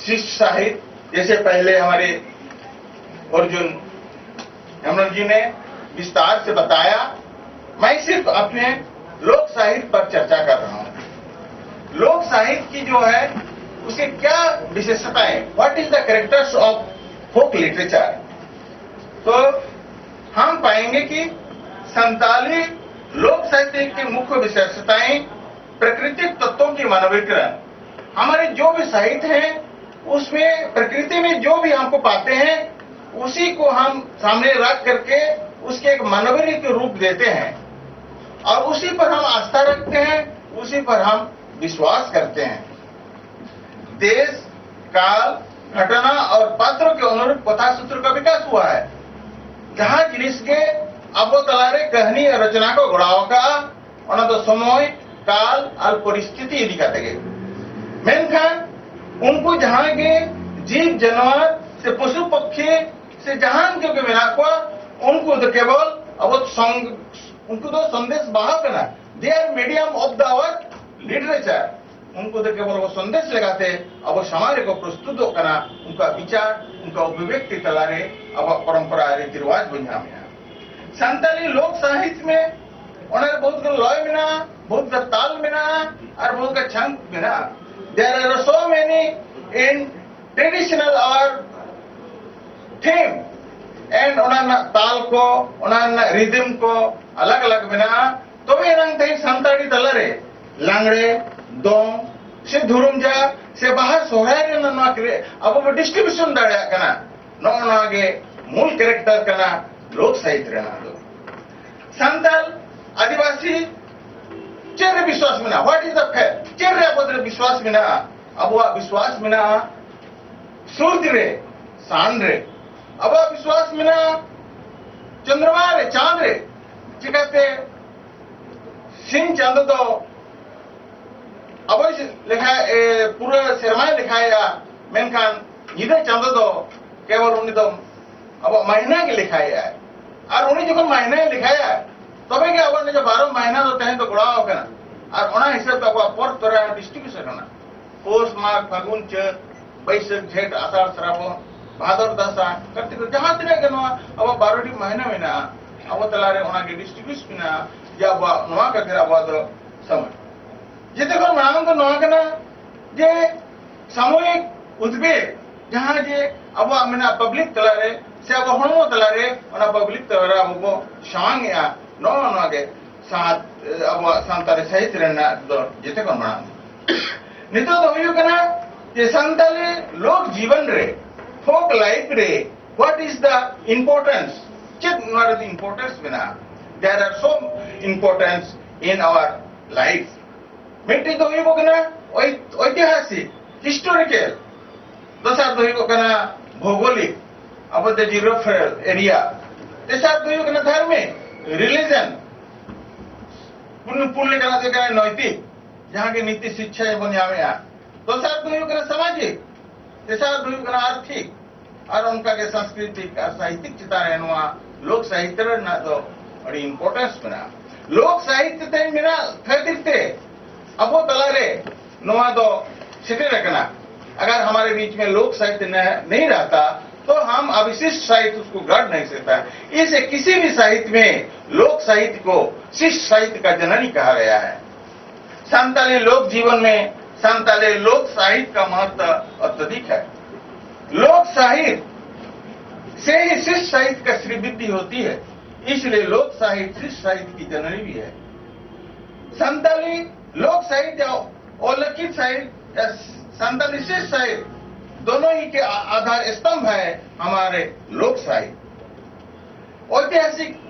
J: शिष्ट साहित्य, जैसे पहले हमारे अर्जुन हेमंत जी ने विस्तार से बताया, मैं सिर्फ अपने लोक साहित्य पर चर्चा कर रहा हूं। लोक साहित्य की जो है उसके क्या विशेषताएं, what is the characters of folk literature? तो हम पाएंगे कि संताली लोक साहित्य की मुख्य विशेषताएं प्राकृतिक तत्वों की मानवीकरण। हमारे जो भी साहित्य हैं उसमें प्रकृति में जो भी हमको पाते हैं उसी को हम सामने रख करके उसके एक मानवीय के रूप देते हैं और उसी पर हम आस्था रखते हैं, उसी पर हम विश्वास करते हैं। देश, काल, घटना और पात्रों के अनुरूप कथा सूत्र का विकास हुआ है। जहां जिनिसके अब तलारे कहनी रचना को गढ़ाव का उन्हें तो समय, काल और परिस्थिति इदी कहते गए। मेनखान उनको जहां के जीव जानवर से पशु पक्षी से जहां क्योंकि मेरा को उनको तो केवल अब उनको तो संदेश वाहक ना, they are medium of the our literature. उनको तो केवल वो संदेश लगाते अब समाज को प्रस्तुत करना, उनका विचार, उनका अभिव्यक्ति तलारे अब परंपरा रीति रिवाज बुझा में। संताली लोक साहित्य में उन्हें बहुत का लय मिला, बहुत का ताल मिला और बहुत का छंद मिला। There are so many in traditional or theme and उन्हें ताल को, उन्हें रिदम को अलग अलग बना तो भी रंग थे संताली तलरे लांगड़े दोंग से धुरुमजा से बाहर सोहराय के ना करे अब वो डिस्ट्रीब्यूशन दाड़ा करना नौ नागे मूल कैरेक्टर करना लोक साहित्य रहना दो। संताल आदिवासी चेहरे विश्वास में ना, व्हाट इज द फैक्ट? चेहरे अपने विश्वास में ना अब विश्वास मिना सूर्य रे सान रे अब विश्वास मिना चंद्रमा रे चांद रे चिकाते सिंह चांद दो अब लिखा पूरा सेरमा लिखाया मेनखान निदे चांद दो केवल उन्हीं दो अब महीना के लिखाया है और उन्हीं जो महीना लिखाया है तबे के अब जो 12 महीना तो तहें तो गुड़ा हो कना और ओना हिसाब तो अब पर तरह डिस्ट्रीब्यूशन करना पौष माघ फागुन चैत बैसाख जेठ आषाढ़ श्रावण भादर दासान कार्तिक जहां तिना के नवा अब 12 महीना में ना अब तलारे ओना के डिस्ट्रीब्यूशन ना या अब नवा का फिर अब समय जेते को मांग तो नवा कना जे सामूहिक उद्वेग जहां जे अब आमना पब्लिक तलारे से अब हणो तलारे ओना पब्लिक तलारे अब को सांग या नो के साथ अब सांताली साहित्य रेना दो जेते को मांग नितो तो हुई कना ये सांताली लोक जीवन रे folk life रे what is the importance check what is the importance बिना there are so importance in our life मिट्टी तो हुई को कना ऐतिहासिक historical दोसर तो हुई को कना भौगोलिक अब द जियोग्राफिकल एरिया तेसर तो हुई को कना धार्मिक रिलीजन पुण्य कना तो कना नैतिक जहाँ के नीति शिक्षा एवं यामेया दोसर तो हुई को कना सामाजिक तेसर तो हुई को कना आर्थिक और उनका के सांस्कृतिक और साहित्यिक चितारे नुआ लोक साहित्य ना तो बड़ी इंपॉर्टेंस बना लोक साहित्य ते मेरा थर्टिते अब वो तलारे नुआ तो सिटे रखना अगर हमारे बीच में लोक साहित्य नहीं रहता तो हम अविशिष्ट साहित्य उसको गढ़ नहीं सकता इसे किसी भी साहित्य में लोक साहित्य को शिष्ट साहित्य का जननी कहा गया है सांताली लोक जीवन में सांताली लोक साहित्य का महत्व अत्यधिक है लोक साहित्य से ही शिष्ट साहित्य का श्रीवृद्धि होती है इसलिए लोक साहित्य शिष्ट साहित्य की जननी भी है सांताली लोक साहित्य और लिखित साहित्य सांताली शिष्ट साहित्य दोनों ही के आधार स्तंभ है हमारे लोक साहित्य ऐतिहासिक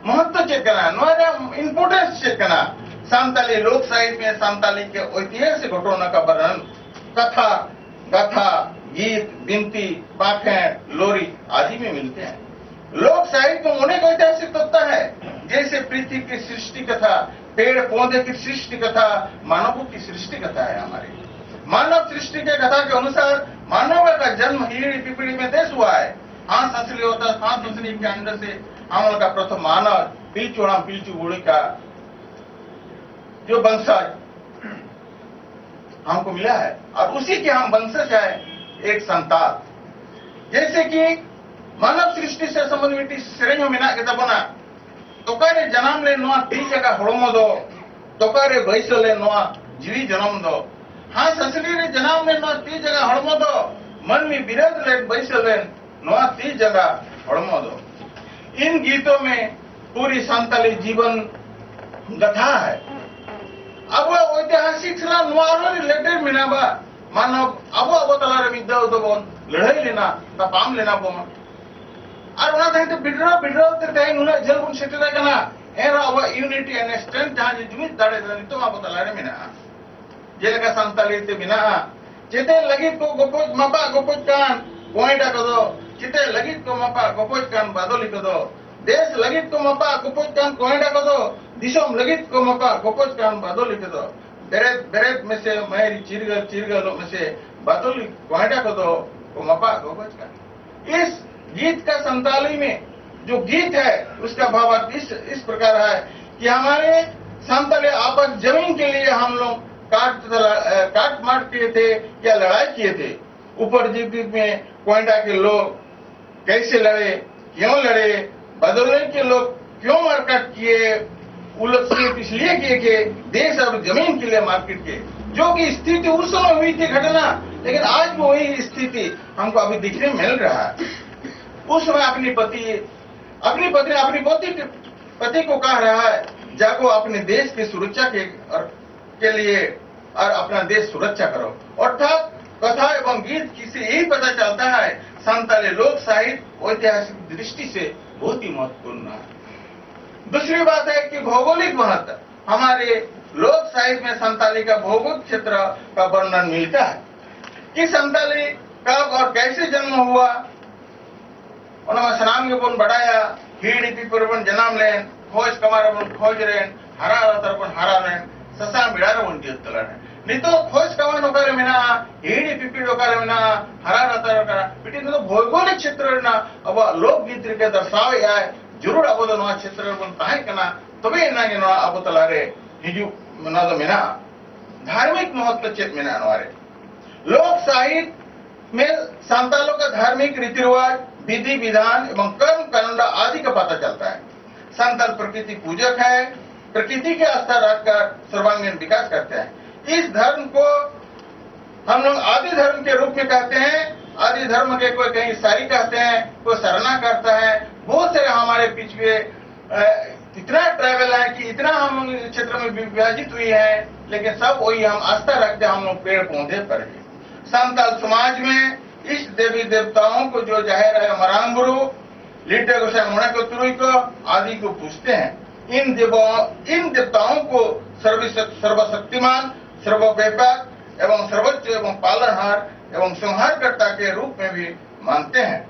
J: महत्व चेक करना नोरा इंपोर्टेंस चेक करना सांताली लोक साहित्य में सांताली के ऐतिहासिक घटना का वर्णन कथा गाथा गीत बिनती बाखें लोरी आदि में मिलते हैं लोक साहित्य में अनेक ऐतिहासिक तत्व है जैसे पृथ्वी की सृष्टि कथा पेड़ पौधे की सृष्टि कथा मानवों की सृष्टि कथा है हमारी मानव सृष्टि के कथा के अनुसार मानव का जन्म हीड़ी पिपड़ी में देश हुआ है हाथ हंसली होता हाथ हंसली के अंदर से हम लोग का प्रथम मानव पिलचू बूढ़ी का जो वंशज हमको मिला है और उसी के हम वंशज है एक संताल जैसे कि मानव सृष्टि से संबंधित श्रेणी में ना के बना तोकारे जन्म ले नोआ ती जगह हड़मो दो तोकारे बैसले नोआ जीवी जन्म दो हाँ ससली रे जन्म ले नोआ ती जगह हड़मो दो मन में विरद ले बैसले नोआ ती जगह हड़मो दो इन गीतों में पूरी सांताली जीवन कथा है अब ऐतिहासिक सला नोआरो रिलेटेड मिनाबा मानव अब तलारे विद्या उदबन लड़ाई लेना तपाम लेना बोन और उना ते बिड्रो ते ते नुना जल बुन सेटरा कना एरा अब यूनिटी एंड स्ट्रेंथ जहां जुमित दाड़े नितो अब तलारे मिना जेलका सांताली ते मिना जेते लगित को गोपोज मपा गोपोज कान कोइडा कदो जेते लगित को मपा गोपोज कान बादोली कदो देश लगित को मपा गोपोज कान कोइडा कदो दिशोम लगित को मपा गोपोज कान बादोली कदो बेरेत में से मेरी चिरगल में से बादोली कोइडा कदो को मपा गोपोज कान इस गीत का संताली में जो गीत है उसका भावार्थ इस प्रकार है कि हमारे संताली आपस जमीन के लिए हम लोग काट मार किए थे या लड़ाई किए थे ऊपर जीत में कोयडा के लोग कैसे लड़े क्यों लड़े बदौली के लोग क्यों मारकाट किए उलट इसलिए किए कि देश और जमीन के लिए मार्केट के जो कि स्थिति उस समय हुई थी घटना लेकिन आज भी वही स्थिति हमको अभी दिखने मिल रहा है उस समय अपनी पत्नी अपनी पति को कह रहा है जागो अपने देश की सुरक्षा के लिए और अपना देश सुरक्षा करो अर्थात कथा एवं गीत किसी यही पता चलता है सांताली लोक साहित्य ऐतिहासिक दृष्टि से बहुत ही महत्वपूर्ण है दूसरी बात है कि भौगोलिक महत्व हमारे लोक साहित्य में सांताली का भौगोलिक क्षेत्र का वर्णन मिलता है कि संताली कब और कैसे जन्म हुआ उन्होंने सनाम के बन बढ़ाया हीड़ी पीपर बन जन्म लेन खोज कमार बन खोज रेन हरा रतर बन हरा रेन ससा बिड़ार बन दियतला नितो खोज कमा नोकारे मेना हीड़ी पीपी नोकारे मेना हरा रतर नोकारा बिटी तो भौगोलिक क्षेत्र ना अब लोकगीत के दर्शावे आए जरूर अब तो नवा क्षेत्र बन ताहे कना तबे ना के नवा अब तलारे हिजु मना तो मेना धार्मिक महत्व चेत मेना नवारे लोक साहित्य में संतालों का धार्मिक रीति रिवाज विधि विधान एवं कर्म कानून आदि का पता चलता है। संताल प्रकृति पूजक है, प्रकृति के आस्था रखकर सर्वांगीण विकास करते हैं। इस धर्म को हम लोग आदि धर्म के रूप में कहते हैं। आदि धर्म के कोई कहीं ईसाई कहते हैं, कोई सरना करता है। बहुत से हमारे बीच में इतना ट्रैवल है कि इतना हम क्षेत्र में विभाजित हुई है, लेकिन सब वही हम आस्था रखते हैं हम लोग पेड़ पौधे पर ही। संताल समाज में इस देवी देवताओं को जो जाहिर है मरांग गुरु लिट्टे को मुड़ा को तुरुई को आदि को पूछते हैं। इन देवताओं को सर्वशक्तिमान सर्वव्यापक एवं सर्वोच्च एवं पालनहार एवं संहारकर्ता के रूप में भी मानते हैं।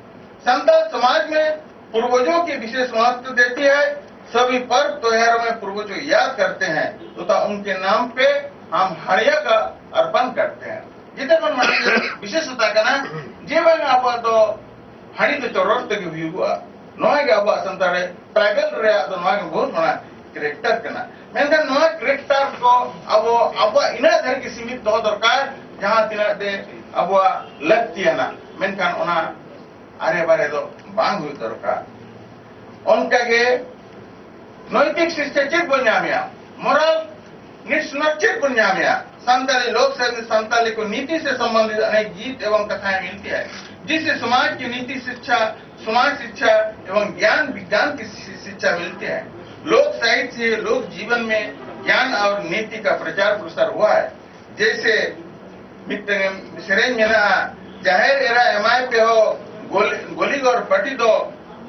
J: संताल समाज में पूर्वजों की विशेष महत्व देती है। सभी पर्व त्योहारों में पूर्वजों को याद करते हैं तथा उनके नाम पे हम हड़िया का अर्पण करते हैं। जितने पण विशेषता का ना जीवन अब तो हड़ी तो चौरस तक भी हुआ नोए के अब संताड़े ट्राइबल रे तो नोए के बहुत बड़ा कैरेक्टर करना मेंका नोए कैरेक्टर को अब इना धर की सीमित तो दरकार जहां तिना दे अब लगती है ना मेंका ओना अरे बारे तो बांग हुई दरकार उनका के नैतिक शिक्षा चेक बन्यामिया मोरल निष्ठचेक बन्यामिया संताली लोक साहित्य संताली को नीति से संबंधित अनेक गीत एवं कथाएं मिलती है, जिससे समाज की नीति शिक्षा, समाज शिक्षा एवं ज्ञान विज्ञान की शिक्षा मिलती है। लोक साहित्य से लोक जीवन में ज्ञान और नीति का प्रचार प्रसार हुआ है। जैसे सेरेंज में ना जाहिर एरा एमआई पे हो गोली और पटी दो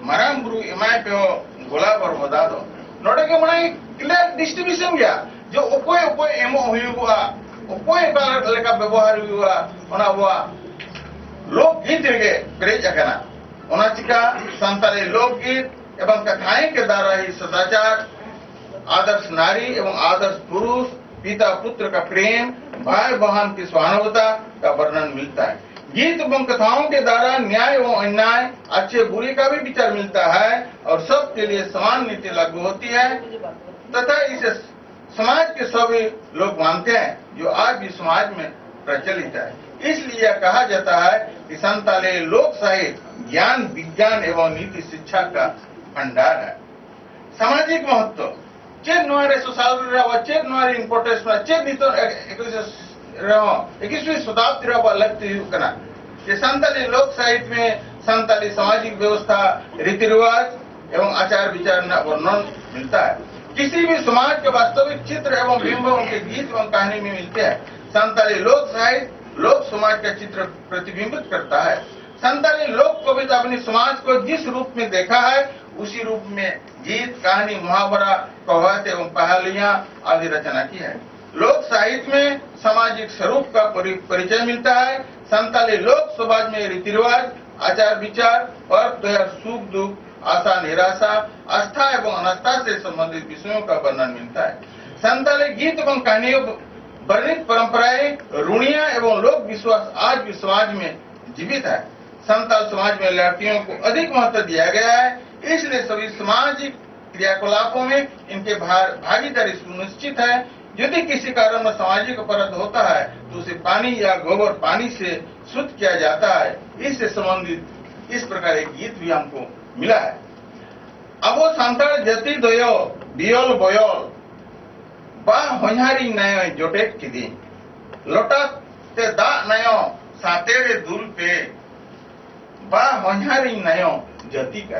J: मराम गुरु एमआई पे हो गोलाब और बदा दो नोटे के मना क्लियर डिस्ट्रीब्यूशन गया जो उपोय उपोय एमओ हुआ उपोय का व्यवहार हुआ ओना हुआ लोकगीत के प्रेज अकना ओना चिका संताली लोकगीत एवं कथाएं के द्वारा ही सदाचार आदर्श नारी एवं आदर्श पुरुष पिता पुत्र का प्रेम भाई बहन की सहानुभूता का वर्णन मिलता है। गीत एवं कथाओं के द्वारा न्याय एवं अन्याय अच्छे बुरे का भी विचार मिलता है और सबके लिए समान नीति लागू होती है तथा इसे समाज के सभी लोग मानते हैं जो आज भी समाज में प्रचलित है। इसलिए कहा जाता है कि संताली लोक साहित्य ज्ञान विज्ञान एवं नीति शिक्षा का भंडार है। सामाजिक महत्व चेक नोरे सोशल रहा चेक नोरे इंपोर्टेंस ना चेक नितो 21वीं शताब्दी रहा लगती कना ये संताली लोक साहित्य में संताली सामाजिक व्यवस्था रीति रिवाज एवं आचार विचार का वर्णन मिलता है। किसी भी समाज के वास्तविक चित्र एवं बिंब उनके गीत एवं कहानी में मिलते हैं। संताली लोक साहित्य लोक समाज का चित्र प्रतिबिंबित करता है। संताली लोक कविता अपने समाज को जिस रूप में देखा है उसी रूप में गीत कहानी मुहावरा कहावत एवं पहाड़ियां आदि रचना की है। लोक साहित्य में सामाजिक स्वरूप का परिचय मिलता है। संताली लोक समाज में रीति रिवाज आचार विचार पर्व त्योहार सुख दुख आशा निराशा आस्था एवं अनास्था से संबंधित विषयों का वर्णन मिलता है। संताली गीत एवं कहानियों वर्णित परंपराएं रूढ़ियां एवं लोक विश्वास आज भी समाज में जीवित है। संताल समाज में लड़कियों को अधिक महत्व दिया गया है, इसलिए सभी सामाजिक क्रियाकलापों में इनके भागीदारी सुनिश्चित है। यदि किसी कारण में सामाजिक अपराध होता है तो उसे पानी या गोबर पानी से शुद्ध किया जाता है। इससे संबंधित इस प्रकार एक गीत भी हमको मिला है। अब वो संताल जति दोयो बियोल बोयोल बा होन्यारी नयो जोटेट की दी लोटा ते दा नयो सातेरे दूल पे बा होन्यारी नयो जति का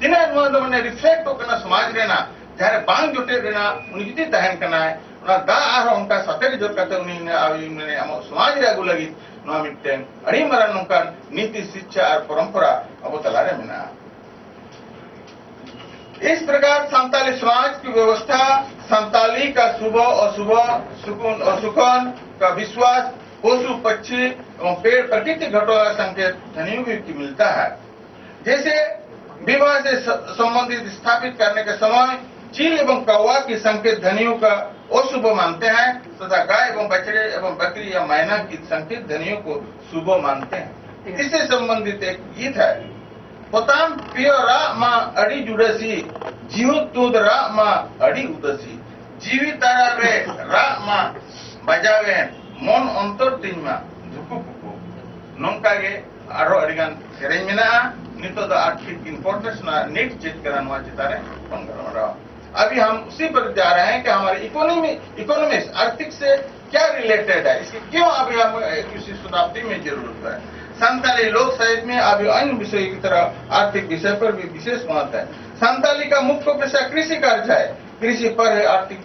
J: तिना मने रिफ्लेक्ट होकना समाज रेना जारे बांग जोटे रेना उनी किती तहन करना है ना दा आर उनका सातेरे जोट करते उनी ने आवी ने हम समाज रे आगु लगी नो मिटन अड़ी मरण उनका नीति शिक्षा और परंपरा अब तलारे में ना। इस प्रकार संताली समाज की व्यवस्था संताली का सुबह और सुकून का विश्वास पशु पक्षी एवं पेड़ प्रकृति घटों का संकेत ध्वनियों की मिलता है। जैसे विवाह से संबंधित स्थापित करने के समय चील एवं कौवा की संकेत ध्वनियों का अशुभ मानते हैं तथा गाय एवं बछड़े एवं बकरी या मैना की संकेत ध्वनियों को शुभ मानते हैं। इससे संबंधित एक गीत है, पोताम पियो रा माँ अड़ी जुड़सी जीव तूद रा माँ अड़ी उदसी जीवी तारा रे रा माँ बजावे मन अंतर तीन माँ झुकु पुकु नौका के आरो अड़िगान सेरेंज में ना नितो द आर्थिक इम्पोर्टेंस ना नेट चेक करा नुआ चितारे पंगड़ रहा। अभी हम उसी पर जा रहे हैं कि हमारे इकोनॉमिक्स आर्थिक से क्या रिलेटेड है, इसकी क्यों अभी हम 21वीं शताब्दी में जरूरत है। संताली लोक साहित्य में अभी अन्य विषय की तरह आर्थिक विषय पर भी विशेष महत्व है। संताली का मुख्य पेशा कृषि कार्य है। कृषि पर आर्थिक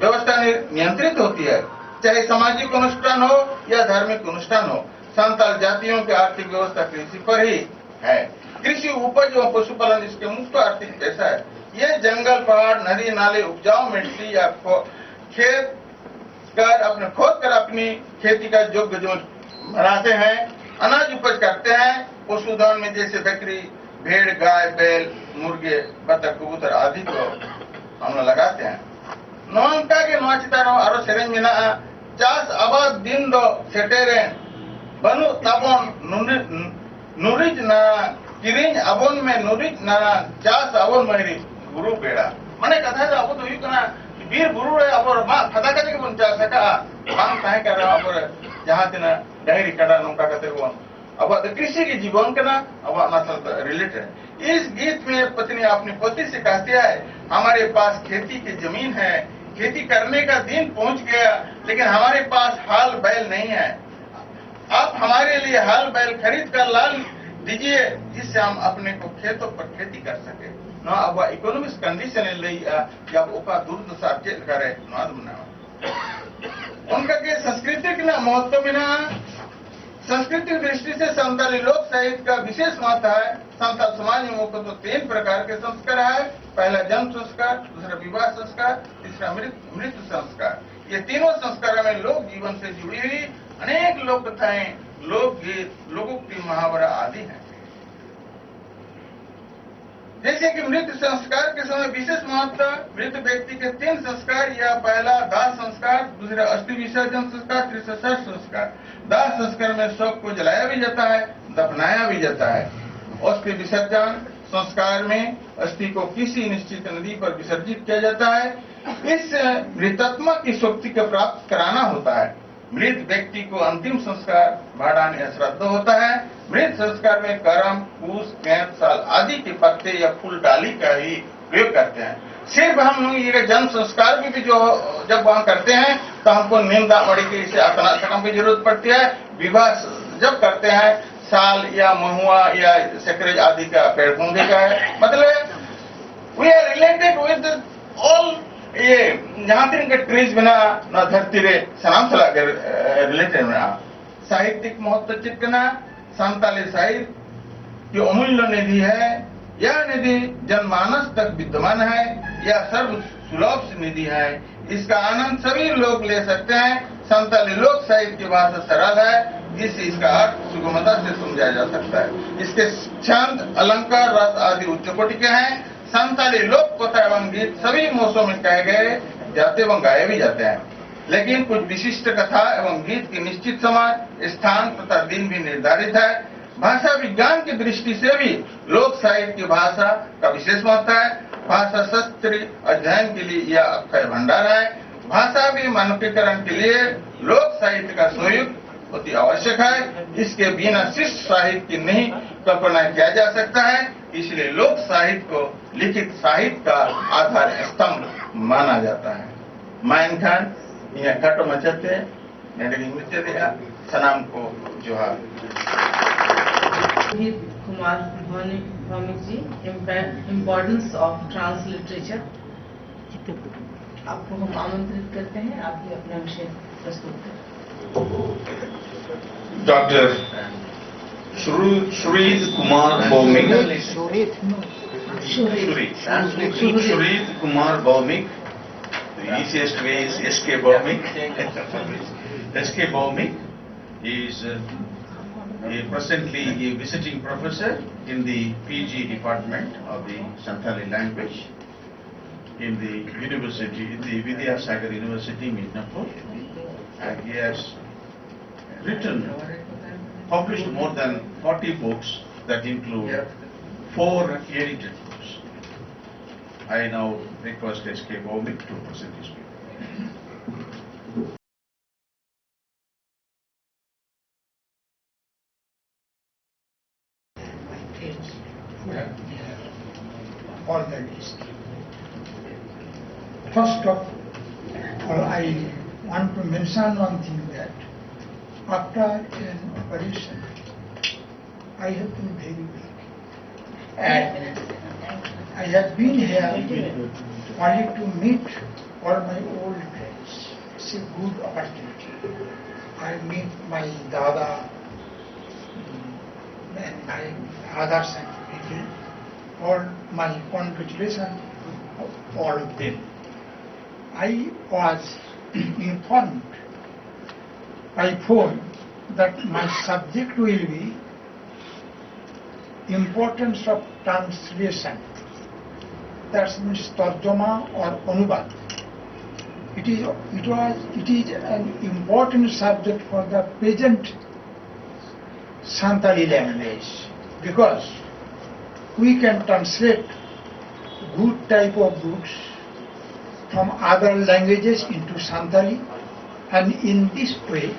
J: व्यवस्था नियंत्रित होती है, चाहे सामाजिक अनुष्ठान हो या धार्मिक अनुष्ठान हो। संताल जातियों की आर्थिक व्यवस्था कृषि पर ही है। कृषि उपज एवं पशुपालन इसके मुख्य आर्थिक पेशा है। ये जंगल पहाड़ नदी नाले उपजाऊ मिट्टी या खेत कर अपने खोद कर अपनी खेती का योग्य जमीन बनाते हैं, अनाज उपज करते हैं। पशुधन में जैसे बकरी भेड़ गाय बैल मुर्गे बतख कबूतर आदि को हम लोग लगाते हैं। नौका के नौचितारो आरो सेरेंज में चास आबाद दिन दो सेटेरे बनु तबन नुरिज ना किरिंज अबन में नुरिज ना चास अबन मेरी गुरु बेड़ा माने कथा जो अब तो हुई कना वीर गुरु रे अब मा फदा कते के बन चास का बांग ताहे कर अब जहां तना डायरी कड़ा नौका कते को अब कृषि के जीवन के ना अब मतलब रिलेटेड है। इस गीत में पत्नी अपनी पति से कहती है, हमारे पास खेती की जमीन है, खेती करने का दिन पहुंच गया, लेकिन हमारे पास हाल बैल नहीं है। आप हमारे लिए हाल बैल खरीद कर ला दीजिए जिससे हम अपने को खेतों पर खेती कर सके। ना अब इकोनॉमिक्स कंडीशन ले जब ओका दुर्दशा चेक करे ना उनका के संस्कृति के ना महत्व में ना संस्कृति दृष्टि से संताली लोक साहित्य का विशेष महत्व है। संताल समाज में मुख्य तो 3 प्रकार के संस्कार है। पहला जन्म संस्कार, दूसरा विवाह संस्कार, तीसरा मृत्यु संस्कार। ये तीनों संस्कारों में लोक जीवन से जुड़ी हुई अनेक लोक कथाएं, लोकगीत, लोकोक्ति, मुहावरा आदि हैं। जैसे कि मृत्यु संस्कार के समय विशेष महत्व, मृत व्यक्ति के 3 संस्कार या पहला दाह संस्कार, दूसरा अस्थि विसर्जन संस्कार, तीसरा शव संस्कार। दाह संस्कार में शव को जलाया भी जाता है, दफनाया भी जाता है। अस्थि विसर्जन संस्कार में अस्थि को किसी निश्चित नदी पर विसर्जित किया जाता है। इस मृतात्मा की शक्ति को प्राप्त कराना होता है। मृत व्यक्ति को अंतिम संस्कार भाड़ान या श्राद्ध होता है। मृत संस्कार में करम, कूस, कैंप, साल आदि के पत्ते या फूल डाली का ही प्रयोग करते हैं। सिर्फ हम लोग ये जन्म संस्कार भी जो जब वहां करते हैं तो हमको नींदा मड़ी के इसे आतना सकम की जरूरत पड़ती है। विवाह जब करते हैं साल या महुआ या सेक्रेज आदि का पेड़ पौधे का है। मतलब we are related with all ये जहां तक ट्रीज बना ना धरती रे सनाम सला के रिलेटेड बना। साहित्यिक महत्व चित्तना संताली साहित्य जो अमूल्य निधि है, यह निधि जनमानस तक विद्यमान है, यह सर्व सुलभ निधि है। इसका आनंद सभी लोग ले सकते हैं। संताली लोक साहित्य की भाषा सरल है, जिससे इसका अर्थ सुगमता से समझा जा सकता है। इसके छंद, अलंकार, रस आदि उच्च कोटि के हैं। संताली लोक कथा एवं गीत सभी मौसम में कहे गए जाते एवं गाए भी जाते हैं, लेकिन कुछ विशिष्ट कथा एवं गीत की निश्चित समय, स्थान तथा दिन भी निर्धारित है। भाषा विज्ञान की दृष्टि से भी लोक साहित्य की भाषा का विशेष महत्व है। भाषा शास्त्रीय अध्ययन के लिए यह अक्षय भंडार है। भाषा भी मानकीकरण के लिए लोक साहित्य का सहयोग अति आवश्यक है। इसके बिना शिष्ट साहित्य की नहीं कल्पना किया जा सकता है। इसलिए लोक साहित्य को लिखित साहित्य का आधार स्तंभ माना जाता है। माइन खान यह घटो मचते नृत्य दिया सनाम को जोहार।
K: कुमार भौमिक जी, इम्पोर्टेंस ऑफ ट्रांसलिटरेचर। आपको हम आमंत्रित करते हैं, आप भी अपना विषय प्रस्तुत करें।
C: Doctor Shrid Kumar Bhaumik, Shrid Kumar Bhaumik, the easiest way is SK Bhaumik, SK Bhaumik, He is presently a visiting professor in the PG department of the Santali language in the university, in the Vidyasagar University, Midnapur, and he has published more than 40 books that include 4 edited books. I now request S.K. Bhowmik to present his paper.
L: All the list. First of all, I want to mention one thing, that after an operation, I have been very weak. And I have been here only to meet all my old friends. It's a good opportunity. I meet my Dada and my others and people. All my congratulations to all of them. I was informed by phone that my subject will be importance of translation. That means tarjama or anubad. It is an important subject for the present Santali language, because we can translate good type of books from other languages into Santali, and in this way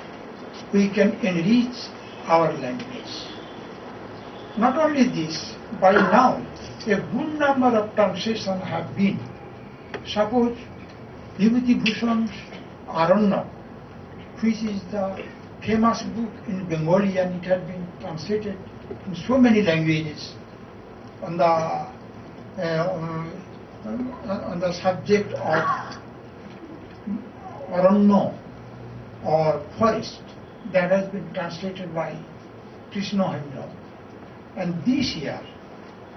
L: we can enrich our language. Not only this, by now a good number of translations have been. Suppose Vibhuti Bhushan's Aranya, which is the famous book in Bengali, and it has been translated in so many languages on the subject of Aranya or forest, that has been translated by Krishna Hendra. And this year,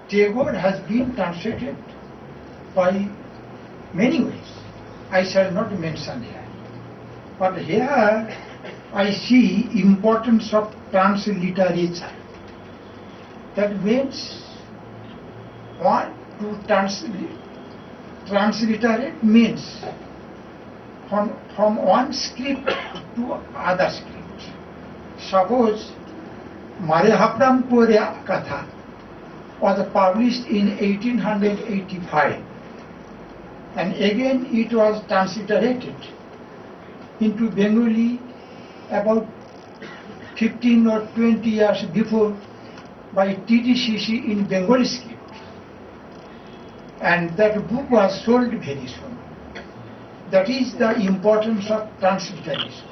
L: Tagore has been translated by many ways. I shall not mention here. But here I see importance of transliteration. That means what to transliterate means from one script to other script. Suppose Marehapram Korea Katha was published in 1885, and again it was transliterated into Bengali about 15 or 20 years before by TDCC in Bengali script, and that book was sold very soon. That is the importance of transliteration.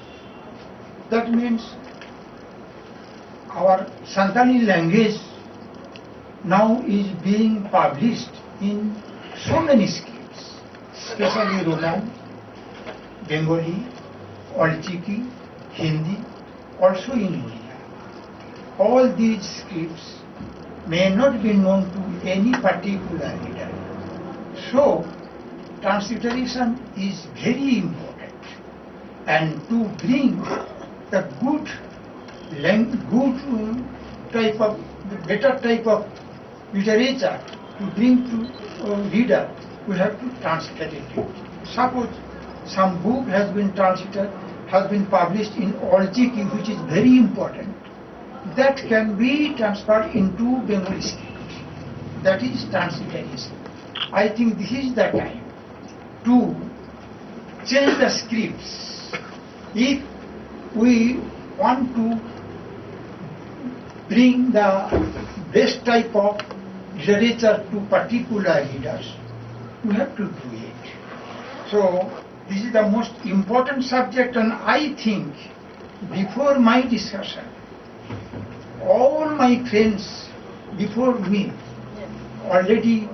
L: That means our Santali language now is being published in so many scripts, especially Roman, Bengali, Olchiki, Hindi, also in India. All these scripts may not be known to any particular reader. So, transliteration is very important, and to bring the better type of literature to bring to reader, we have to translate it. Suppose some book has been translated, has been published in Olchiki, which is very important, that can be transferred into Bengali script. That is transliteration. I think this is the time to change the scripts. If we want to bring the best type of literature to particular readers, we have to do it. So this is the most important subject, and I think before my discussion, all my friends before me already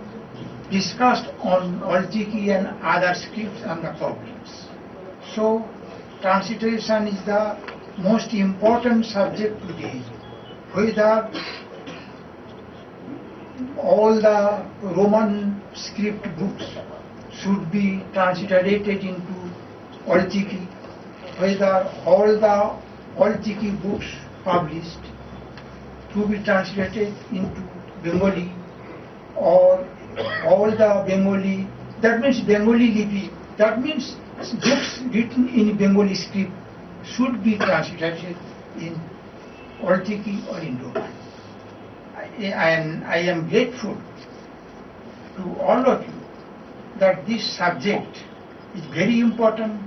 L: discussed on Olchiki and other scripts and the problems. So transliteration is the most important subject today. Whether all the Roman script books should be transliterated into Olchiki, whether all the all Chiki books published to be translated into Bengali, or all the Bengali, that means Bengali lipi, that means books written in Bengali script should be translated in Old Chiki or Indo-Man. I am grateful to all of you that this subject is very important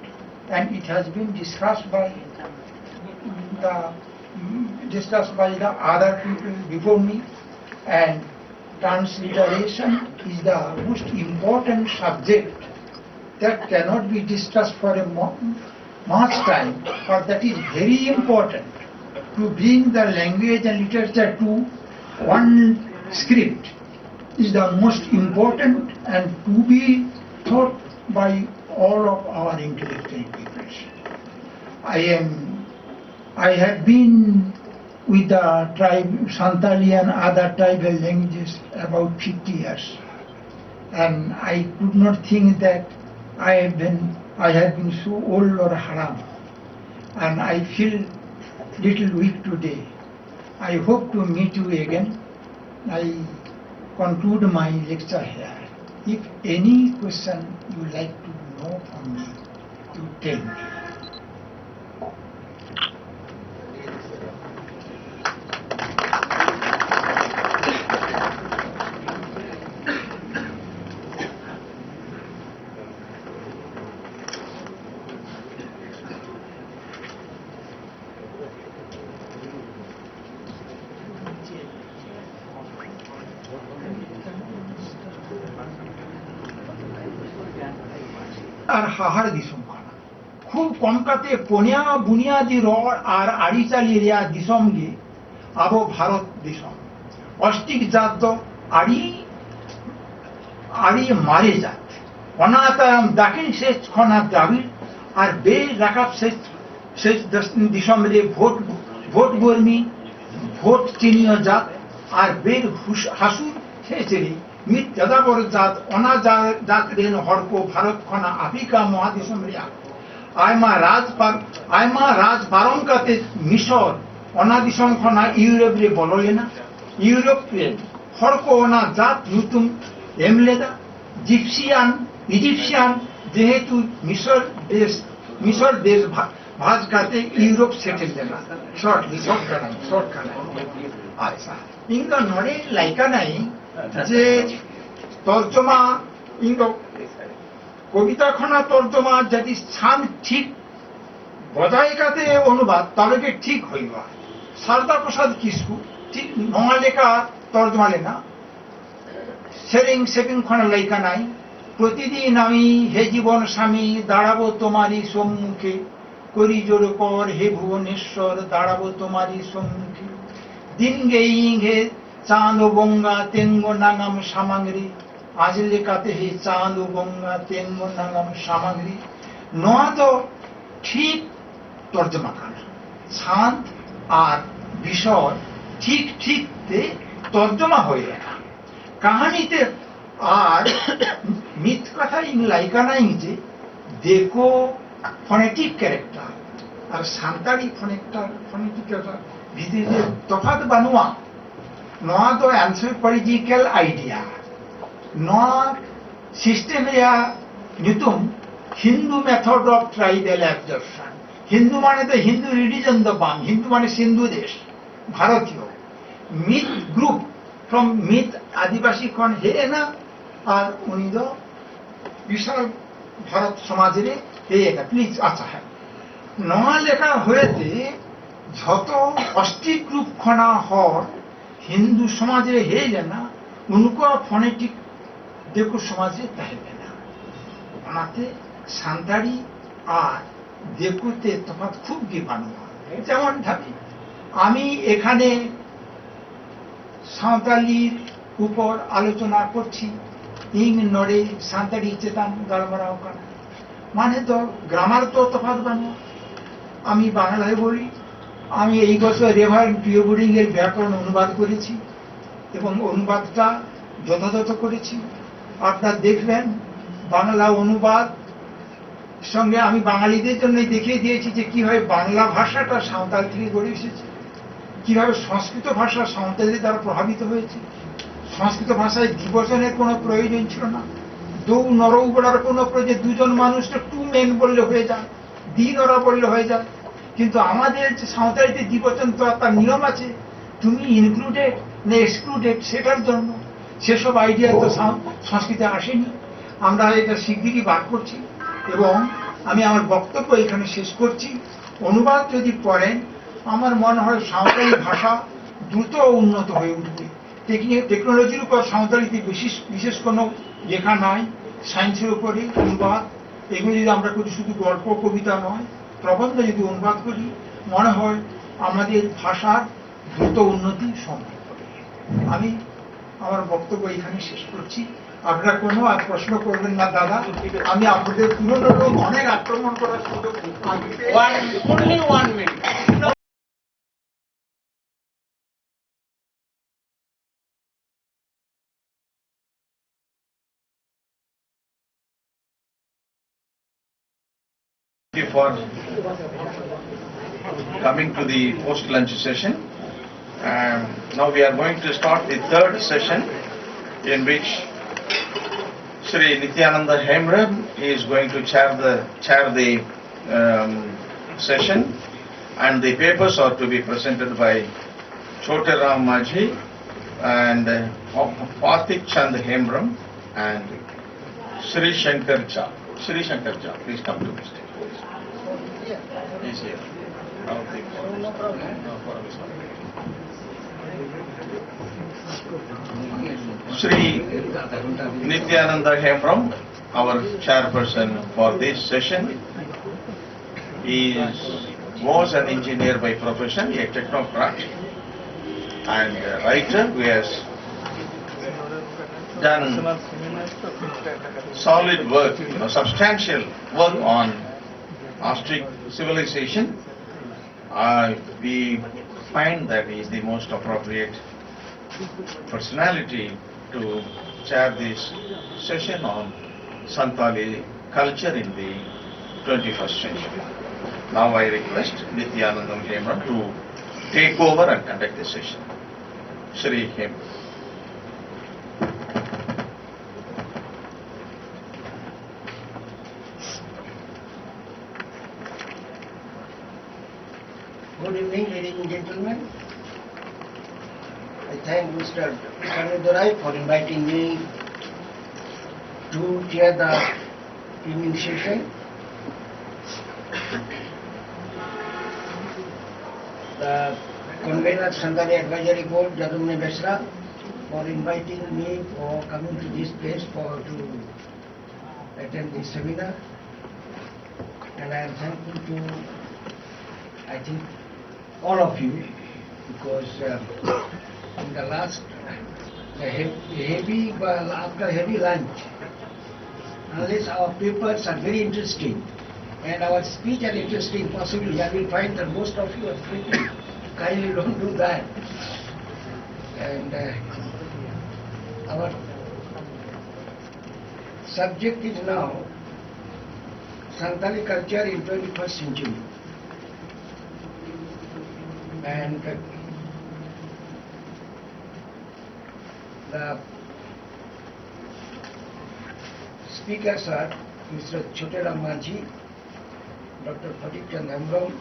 L: and it has been discussed by the other people before me, and transliteration is the most important subject that cannot be discussed for a much time, but that is very important to bring the language and literature to one script is the most important and to be thought by all of our intellectual peoples. I have been with the tribe Santali and other tribal languages about 50 years, and I could not think that I have been so old or haram, and I feel little weak today. I hope to meet you again. I conclude my lecture here. If any question you like to know from me, you tell me. আর হাহার দিসম খানা খুব কমকাতে পনিয়া বুনিয়াদি রড় আর আড়িচালি রেয়া দিসম গে আবো ভারত দিসম অষ্টিক জাত আড়ি আড়ি মারে জাত অনাতারাম দাকিন শেষ খনা দ্রাবিড় আর বে রাকাব শেষ দিসম রে ভোট বর্মী ভোট চিনীয় জাত আর বের হাসুর শেষেরে মিত যাদাবর জাত অনা জাত রেন হড়কো ভারত খনা আফ্রিকা মহাদেশম রেয়া আয়মা রাজ পারঙ্কাতে মিশর অনা দিসম খনা ইউরোপ রে বললে না ইউরোপ রে হড়কো অনা জাত নতুন এমলেদা ইজিপশিয়ান যেহেতু মিশর দেশ ভাজ কাতে ইউরোপ সেটেল দেনা শর্ট কানাই আচ্ছা ইংগা নড়ে লাইকা নাই যে তর্জমা কবিতা খনা তর্জমা যদি স্থান ঠিক বজায় কাতে অনুবাদ তবে কি ঠিক হইবা সারদা প্রসাদ কিসকু ঠিক নঙা লেখা তর্জমা লেনা সেপিং খনা লাইকা নাই প্রতিদিন আমি হে জীবন স্বামী দাঁড়াবো তোমারই সম্মুখে করি জোর কর হে ভুবনেশ্বর দাঁড়াবো তোমারই সম্মুখে দিন গে চাঁদ ও গঙ্গা তেঙ্গ নাঙাম সামাংরি আজ লেখাতে হে চাঁদ ও গঙ্গা তেঙ্গ নাঙাম সামাংরি নোয়া তো ঠিক তর্জমা খানা চাঁদ আর বিষয় ঠিকতে তর্জমা হয়ে রাখা কাহানিতে আর মিথ কথা লাইকা নাই যে দেখো ফনেটিক ক্যারেক্টার আর সান্তালি ফনেটিক ভিতরে তফাৎ বানুয়া নয়া তো অ্যানথ্রোপোলজিক্যাল আইডিয়া নয়া সিস্টেম রেয়া নিতুম Hindu method of tribal absorption Hindu মানে তো হিন্দু রিলিজন তো বাং হিন্দু মানে সিন্ধু দেশ ভারতীয় মিথ গ্রুপ ফ্রম মিথ আদিবাসী খন হে না আর উনি তো বিশাল ভারত সমাজের হে না প্লিজ আচ্ছা হ্যাঁ নয়া লেখা হয়েতে যত অষ্টি গ্রুপ খনা হর হিন্দু সমাজে হেলে না উনকো ফনেটিক দেখো সমাজে তাহলে না ওনাতে সান্তালি আর দেখুতে তফাৎ খুব গিবানো যেমন ভাবি আমি এখানে সাঁওতালির উপর আলোচনা করছি ইং নড়ে সাঁতালি চেতান গাড়মারাও কানা মানে তো গ্রামার তো তফাৎ বানোয়া আমি বাংলায় বলি আমি এই বছর রেভারেন্ড প্রিয় বোর্ডিং এর ব্যাকরণ অনুবাদ করেছি এবং অনুবাদটা যথাযথ করেছি আপনারা দেখবেন বাংলা অনুবাদ সঙ্গে আমি বাঙালিদের জন্য দেখিয়ে দিয়েছি যে কিভাবে বাংলা ভাষাটা সাঁওতাল থেকে গড়ে এসেছে, কিভাবে সংস্কৃত ভাষা সাঁওতালি দ্বারা প্রভাবিত হয়েছে। সংস্কৃত ভাষায় দ্বিবচনের কোনো প্রয়োজন ছিল না, দৌ নরৌ বলার কোনো প্রয়োজন, দুজন মানুষটা টু মেন বললে হয়ে যায়, দ্বি নরা বললে হয়ে যায়। কিন্তু আমাদের যে সাঁওতালিতে দ্বিবচন তো তার নিয়ম আছে, তুমি ইনক্লুডেড না এক্সক্লুডেড, সেটার জন্য সেসব আইডিয়া তো সংস্কৃতে আসেনি। আমরা এটা শিগগিরই বার করছি এবং আমি আমার বক্তব্য এখানে শেষ করছি। অনুবাদ যদি করেন আমার মনে হয় সাঁওতালি ভাষা দ্রুত উন্নত হয়ে উঠবে। টেকনোলজির উপর সাঁওতালিতে বিশেষ কোনো লেখা নাই, সায়েন্সের উপরে অনুবাদ, এগুলো যদি আমরা করি, শুধু গল্প কবিতা নয়, প্রবন্ধ যদি অনুবাদ করি, মনে হয় আমাদের ভাষার দ্রুত উন্নতি সম্ভব হবে। আমি আমার বক্তব্য এখানে শেষ করছি। আপনারা কোনো আর প্রশ্ন করবেন না দাদা, আমি আপনাদের পুরনো লোক অনেক আক্রমণ করার সুযোগ
F: Only 1 minute.
C: Thank you for coming to the post-lunch session. Now we are going to start the third session, in which Sri Nityananda Hemram is going to chair the session, and the papers are to be presented by Chote Ram Majhi and Pathik Chand Hemram and Sri Shankar Jha. Sri Shankar Jha, please come to the stage. He's here. Sri Nityananda Hemram, our chairperson for this session, was an engineer by profession, a technocrat and a writer who has done solid work, substantial work on Aztec civilization. We find that he is the most appropriate personality to chair this session on Santali culture in the 21st century. Now I request Nityananda Hemram to take over and conduct the session. Shri Hemram.
M: Good evening, ladies and gentlemen. I thank Mr. Kanudurai for inviting me to chair the evening session. The convener Santali Advisory Board, Jadumne Besra, for inviting me for coming to this place to attend this seminar. And I am thankful to, I think, all of you, because in the last, after heavy lunch, unless our papers are very interesting and our speech are interesting, possibly I will find that most of you are sleeping. Kindly don't do that. And our subject is now Santali culture in 21st century. And the speakers are Mr. Chote Ram Majhi, Dr. Pathik Chand Hemram,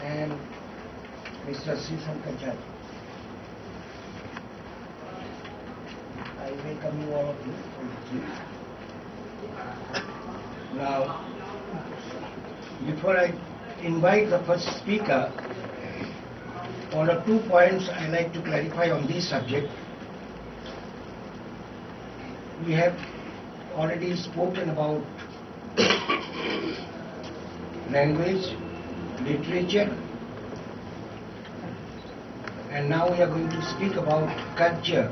M: and Mr. Sri Shankar Jha. I welcome you all of you. Now, before I invite the first speaker, one or 2 points I like to clarify on this subject. We have already spoken about language, literature, and now we are going to speak about culture,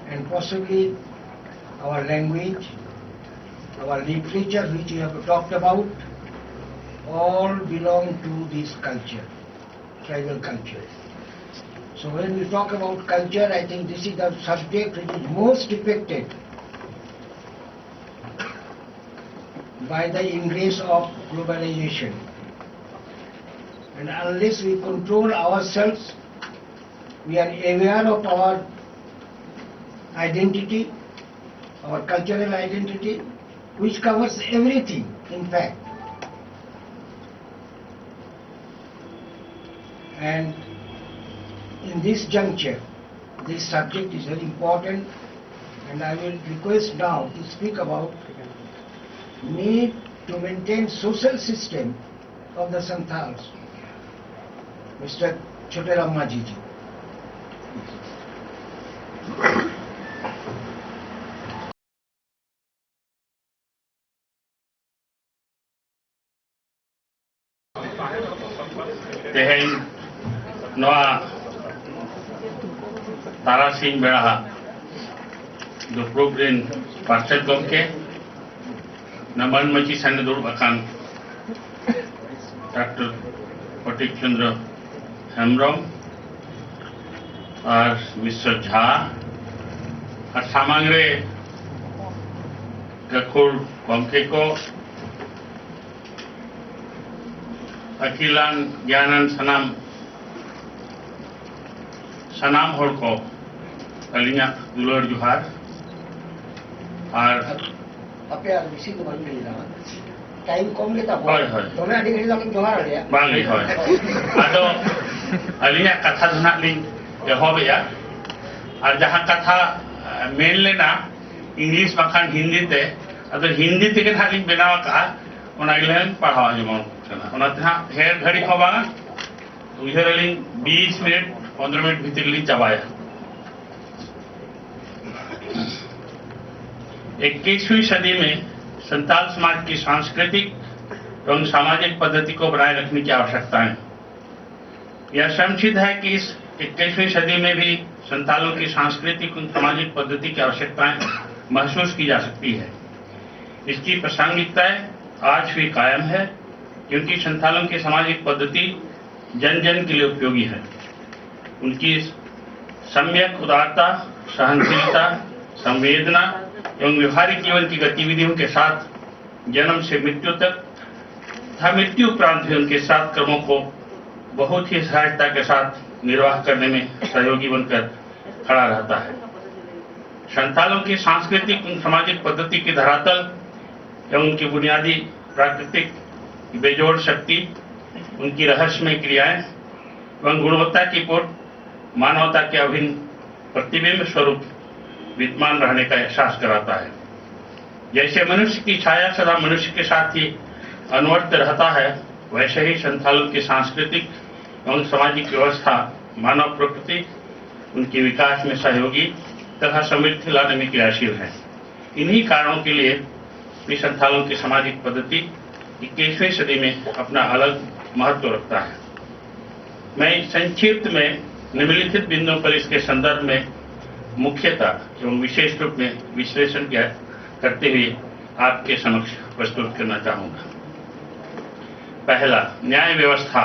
M: and possibly our language, our literature which we have talked about, all belong to this culture, tribal culture. So when we talk about culture, I think this is the subject which is most affected by the ingress of globalization. And unless we control ourselves, we are aware of our identity, our cultural identity, which covers everything, in fact. And in this juncture, this subject is very important, and I will request now to speak about need to maintain social system of the Santals. Mr. Choteram Majiji.
N: Teheng Noah Tarasing Beraha the program Parchet Gomke Naman Machi Sanadur Akan Dr. Patik Chandra Hemrom और mister Jha और सामग्रे गखुर गमके को अखिलान ज्ञानन सनाम सनाम होड़ को अलिया दुलर जुहार और
M: अपने विषय को बंद नहीं रहा टाइम कम लेता तो मैं अधिक नहीं जुहार आ गया
N: बांगी है आदो अलिया कथा धना लिंग यहोबिया और जहाँ कथा मेन लेना इंग्लिश बखान हिंदी ते अगर हिंदी ते के हालिंग बनावा का उन्हें पढ़ावा जमाओ करना उन्हें हाँ हेर घड़ी खवाना उधर लिंग 20 मिनट 15 मिनट भीतर लिंग चबाया 21वीं सदी में संताल समाज की सांस्कृतिक एवं सामाजिक पद्धति को बनाए रखने की आवश्यकता है। यह समझित है कि इस 21वीं सदी में भी संतालों की सांस्कृतिक और सामाजिक पद्धति की आवश्यकताएं महसूस की जा सकती है। इसकी प्रासंगिकताएं आज भी कायम है क्योंकि संतालों की सामाजिक पद्धति जन जन के लिए उपयोगी है। उनकी सम्यक उदारता, सहनशीलता, संवेदना एवं व्यवहारिक जीवन की गतिविधियों के साथ जन्म से मृत्यु तक तथा मृत्यु उपरांत भी उनके साथ कर्मों को बहुत ही सहजता के साथ निर्वाह करने में सहयोगी बनकर खड़ा रहता है। संतालों की सांस्कृतिक और सामाजिक पद्धति की धरातल एवं उनकी बुनियादी प्राकृतिक बेजोड़ शक्ति, उनकी रहस्यमय क्रियाएं एवं गुणवत्ता की पूर्ण मानवता के अभिन्न प्रतिबिंब स्वरूप विद्यमान रहने का एहसास कराता है। जैसे मनुष्य की छाया सदा मनुष्य के साथ ही अनुवर्त रहता है, वैसे ही संतालों की सांस्कृतिक एवं सामाजिक व्यवस्था मानव प्रकृति उनके विकास में सहयोगी तथा समृद्धि लाने में क्रियाशील है। इन्हीं कारणों के लिए भी संतालों की सामाजिक पद्धति 21वीं सदी में अपना अलग महत्व रखता है। मैं संक्षिप्त में निम्नलिखित बिंदुओं पर इसके संदर्भ में मुख्यतः एवं विशेष रूप में विश्लेषण करते हुए आपके समक्ष प्रस्तुत करना चाहूंगा। पहला, न्याय व्यवस्था।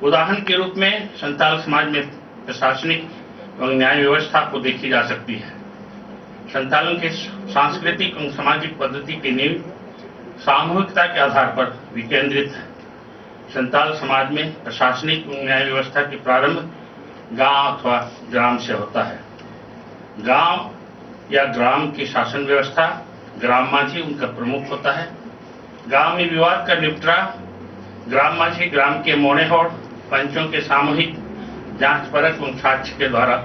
N: उदाहरण के रूप में संताल समाज में प्रशासनिक एवं न्याय व्यवस्था को देखी जा सकती है। संतालों के सांस्कृतिक एवं सामाजिक पद्धति की नींव सामूहिकता के आधार पर विकेंद्रित है। संताल समाज में प्रशासनिक एवं न्याय व्यवस्था की प्रारंभ गांव अथवा ग्राम से होता है। गांव या ग्राम की शासन व्यवस्था, ग्राम माझी उनका प्रमुख होता है। गांव में विवाद का निपटारा ग्राम माझी ग्राम के मोनेहोड़ पंचों के सामूहिक जांच परख एवं साक्ष्य के द्वारा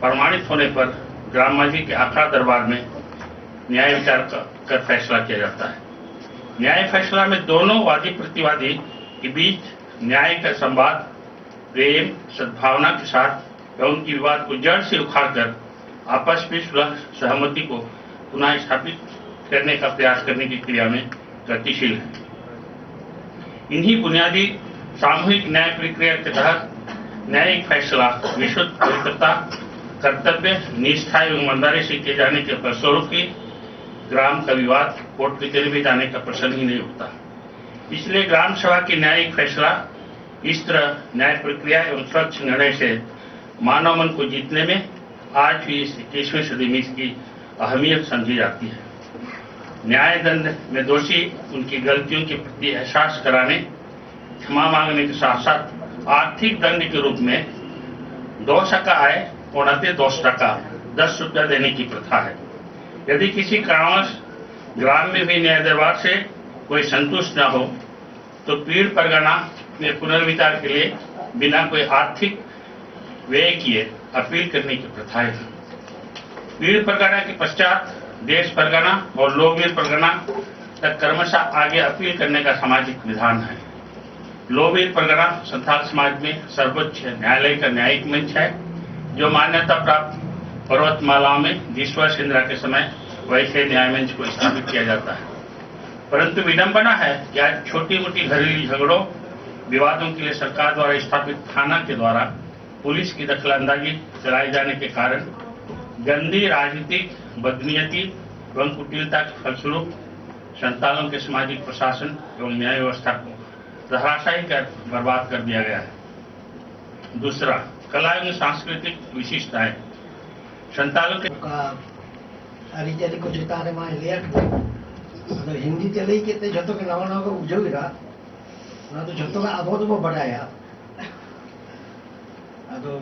N: प्रमाणित होने पर ग्राम माझी के आखड़ा दरबार में न्याय विचार कर फैसला किया जाता है। न्याय फैसला में दोनों वादी प्रतिवादी के बीच न्याय का संवाद प्रेम सद्भावना के साथ एवं उनकी विवाद को जड़ से उखाड़कर आपस में सुलह सहमति को पुनः स्थापित करने का प्रयास करने की क्रिया में गतिशील है। इन्हीं बुनियादी सामूहिक न्याय प्रक्रिया के तहत न्यायिक फैसला विशुद्ध पवित्रता, कर्तव्य, निष्ठा एवं ईमानदारी से किए जाने के फलस्वरूप ही ग्राम का विवाद कोर्ट कचहरी में जाने का प्रश्न ही नहीं उठता। इसलिए ग्राम सभा की न्यायिक फैसला इस तरह न्याय प्रक्रिया एवं स्वच्छ निर्णय से मानव मन को जीतने में आज भी इस 21वीं सदी में इसकी अहमियत समझी जाती है। न्याय दंड में दोषी उनकी गलतियों के प्रति एहसास कराने, क्षमा मांगने के साथ साथ आर्थिक दंड के रूप में 2 टका आय पौनाते 10 टका 10 रुपया देने की प्रथा है। यदि किसी कारणवश ग्राम में भी न्याय दरबार से कोई संतुष्ट न हो तो पीड़ परगना में पुनर्विचार के लिए बिना कोई आर्थिक व्यय किए अपील करने की प्रथा है। पीड़ परगना के पश्चात देश परगना और लोकवीर परगना तक क्रमशः आगे अपील करने का सामाजिक विधान है। लोकवीर परगना संथाल समाज में सर्वोच्च न्यायालय का न्यायिक मंच है, जो मान्यता प्राप्त पर्वतमालाओं में ईश्वर इंदिरा के समय वैसे न्याय मंच को स्थापित किया जाता है। परंतु विडंबना है कि आज छोटी मोटी घरेलू झगड़ों विवादों के लिए सरकार द्वारा स्थापित थाना के द्वारा पुलिस की दखलंदाजी चलाए जाने के कारण गंदी राजनीतिक बदनीयती एवं कुटिलता के फलस्वरूप संतालों के सामाजिक प्रशासन एवं न्याय व्यवस्था को धराशायी कर बर्बाद कर दिया गया है। दूसरा, कला एवं सांस्कृतिक विशिष्टताएं संतालों के
M: अरिचरी को चितारे में लिया हिंदी ते लई के ते जतो के नवा नवा को उजोगिरा ना तो जतो का आबो तो बढ़ाया अदो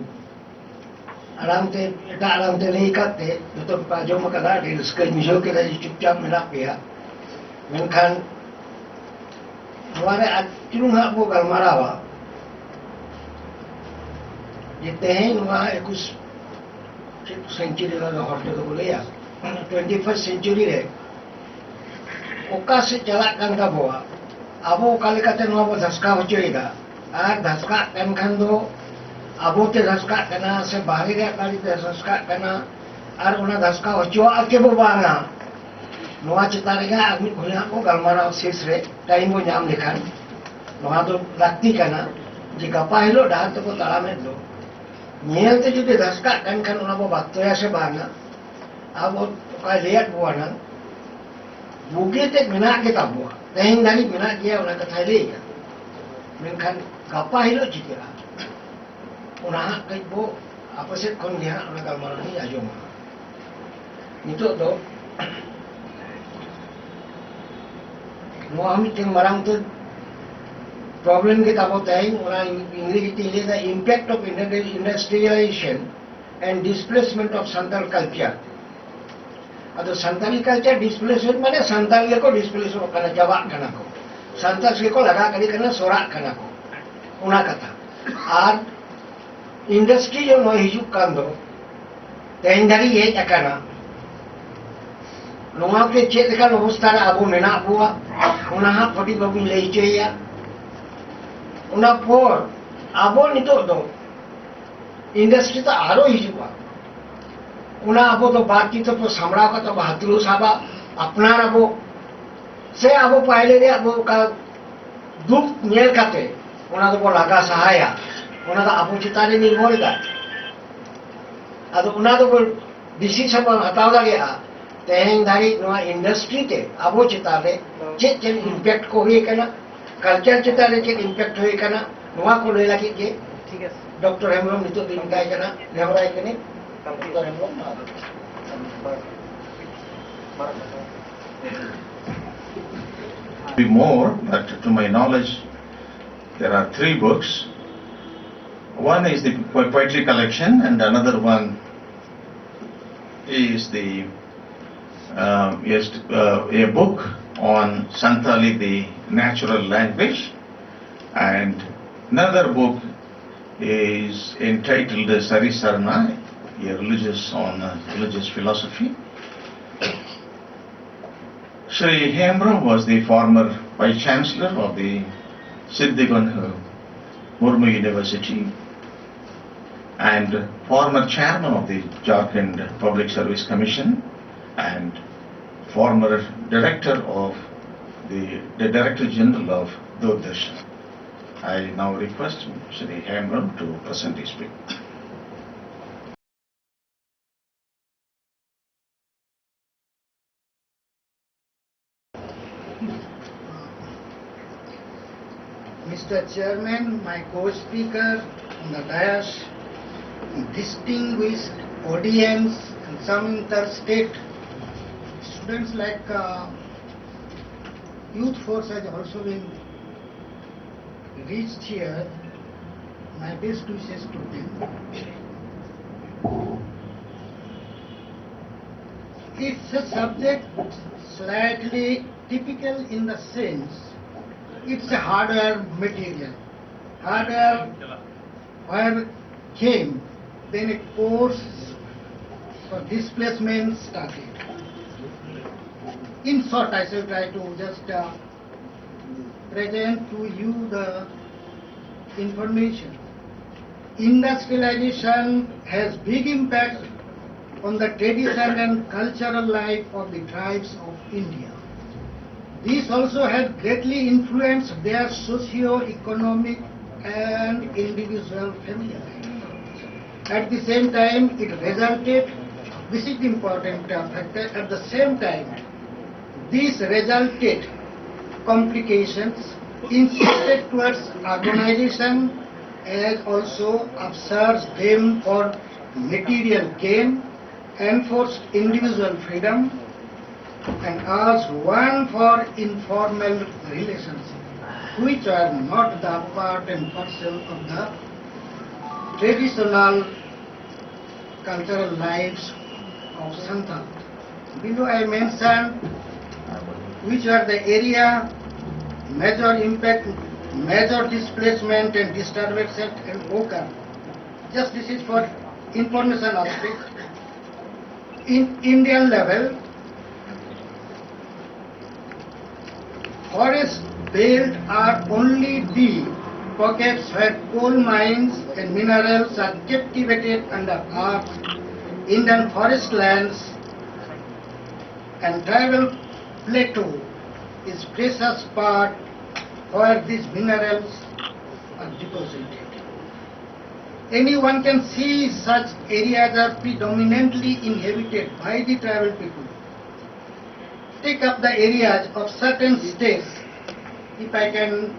M: आराम ते नहीं करते जतो पाजो में कदा डिल्स के मिजो के लिए चुपचाप मिला पिया मेनखान हमारे अचुंग को गलमारावा जितने हैं वहाँ 21 सेंचुरी का हॉस्टल को लिया 21st सेंचुरी रे ओका से चला कन का बोआ अब ओका लेकाते नवा बो धसका होचेगा आर धसका कन खान दो अब ते धसका कना से बाहरी रे काली ते धसका कना आर उना धसका होचो आके बो बांगा नवा चितारेगा आदमी खुलिया को गलमारा शेष रे टाइम को नाम लिखान नवा तो लाक्ति कना जे गपा हिलो डाल तो को ताला में दो नियंते जुदे धसका कन खान उना बो बातोया से बांगा अब ओका लेट बोना बुगे ते मिना के ताबुआ तेहिं दानी मिना किया उना कथा लेगा मेनखान गपा हिलो चिकेरा उना कई बो आपसे खन गया उना गलमारा नहीं आजो मा नितो दो हम ting marang tu problem kita botai orang English itu the impact of industrialization and displacement of Santal culture. Atau Santali culture displacement mana Santal ko displacement kana jawab kana ko. Santal ko laga kali kana sorak kana ko. Una kata. Ar industry yang mau hijuk kando. Tendari ye akana. Nunga ke cek kan hostara abu mena abuwa. Una ha poti babu leiceya. Una por abo nito do. Industry ta aro hijuwa. Una abo to बाकी तो samra का तो बहादुर साबा अपना abo से abo पहले रे abo का दुख नियल काते una तो लगा सहाया una तो abo चितारे नहीं मोलगा अतो una तो डिसीजन हटाव लगे तेहें धारी नवा इंडस्ट्री ते abo चितारे चेक इम्पैक्ट को हुए कना कल्चर चितारे चेक इम्पैक्ट हुए कना नवा को ले लगे के ठीक है डॉक्टर हेमरम नितो दिन काय कना लेवराय कने doctor Hembram
C: Be more, but to my knowledge, there are 3 books. One is the poetry collection, and another one is the a book on Santali, the natural language, and another book is entitled Sarisarna, a religious philosophy. Shri Hemra was the former Vice Chancellor of the Siddhigan Murmu University and former Chairman of the Jharkhand Public Service Commission and former Director of the Director General of Doordarshan. I now request Shri Hemram to present his speech.
M: Mr. Chairman, my co-speaker on the dais, distinguished audience and some interstate students like youth force has also been reached here. My best wishes to them. It's a subject slightly typical in the sense it's a hardware material. Hardware where came, then a course for displacement started. In short, I shall try to just present to you the information. Industrialization has big impact on the tradition and cultural life of the tribes of India. This also has greatly influenced their socio-economic and individual family life. At the same time, it resulted, this is the important factor, at the same time, this resulted complications insisted towards urbanization as also upsurged them for material gain, enforced individual freedom, and asked one for informal relationships, which are not the part and parcel of the traditional cultural lives of Santal. Below I mentioned which are the area, major impact, major displacement and disturbances and occur. Just this is for information aspect. In Indian level, forest belt are only the pockets where coal mines and minerals are captivated under earth. Indian forest lands and tribal plateau is precious part where these minerals are deposited. Anyone can see such areas are predominantly inhabited by the tribal people. Take up the areas of certain states. If I can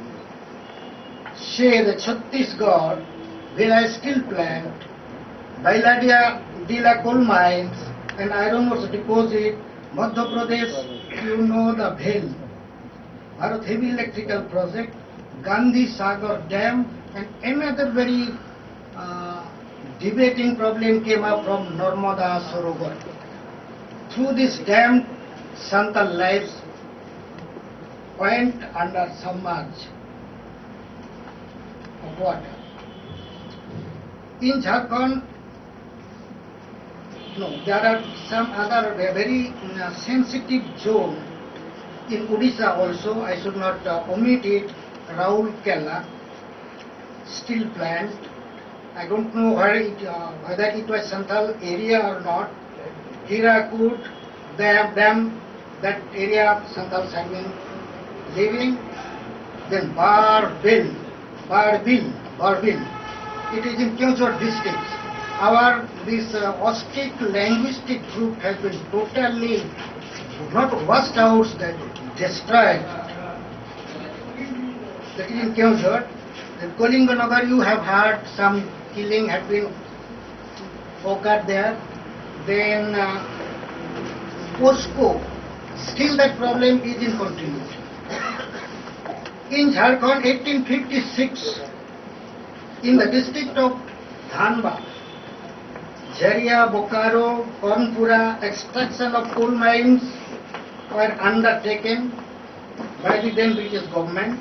M: share the Chhattisgarh, Bhilai steel plant, Bailadia Dila coal mines and iron ore deposit, Madhya Pradesh, you know the Bhel, Bharat Heavy Electrical Project, Gandhi Sagar Dam, and another very debating problem came up from Narmada Sarovar. Through this dam, Santal lives went under submerge of water. In Jharkhand, no, there are some other very sensitive zone. In Odisha also, I should not omit it, Raurkela steel plant. I don't know whether it was Santal area or not. Hirakud dam, that area Santals have been living. Then Barbil, it is in Kyonchor district. Our this Ostic linguistic group has been totally not washed out, destroyed. That is in Kyonchor. Then Kolinganagar, you have heard some killing had been occurred there. Then Posco, still that problem is in continuity. In Jharkhand, 1856, in the district of Dhanbad, Jharia, Bokaro, Kaunpura, extraction of coal mines were undertaken by the then British government.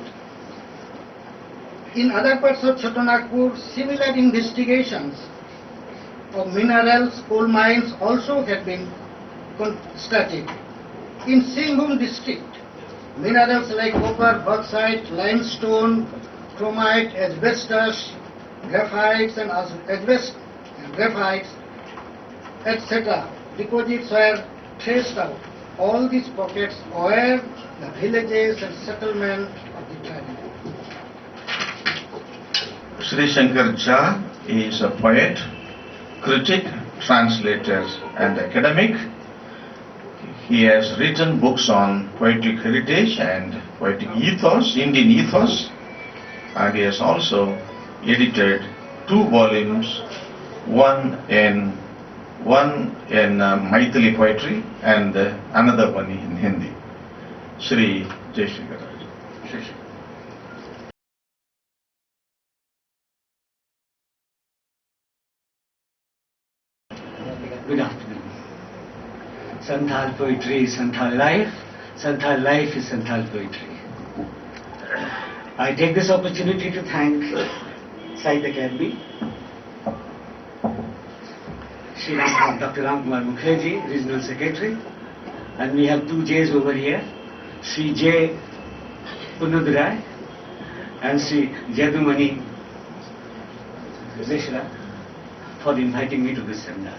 M: In other parts of Chotanagpur, similar investigations of minerals, coal mines also had been started. In Singhbhum district, minerals like copper, bauxite, limestone, chromite, asbestos, graphites and graphites, etc. deposits were traced out. All these pockets were the villages and settlement of the tribe.
C: Sri Shankar Jha is a poet, critic, translator and academic. He has written books on poetic heritage and poetic ethos, Indian ethos, and he has also edited 2 volumes, one in Maithili poetry and another one in Hindi. Sri Jayashankar Raju. Shishi.
G: Good afternoon. Santal poetry is Santal life. Santal life is Santal poetry. I take this opportunity to thank Sahitya Academy, Dr. Ramkumar Mukherjee, Regional Secretary, and we have two J's over here, Sri J. Punadurai and Sri Jadumani Mishra, for inviting me to this seminar.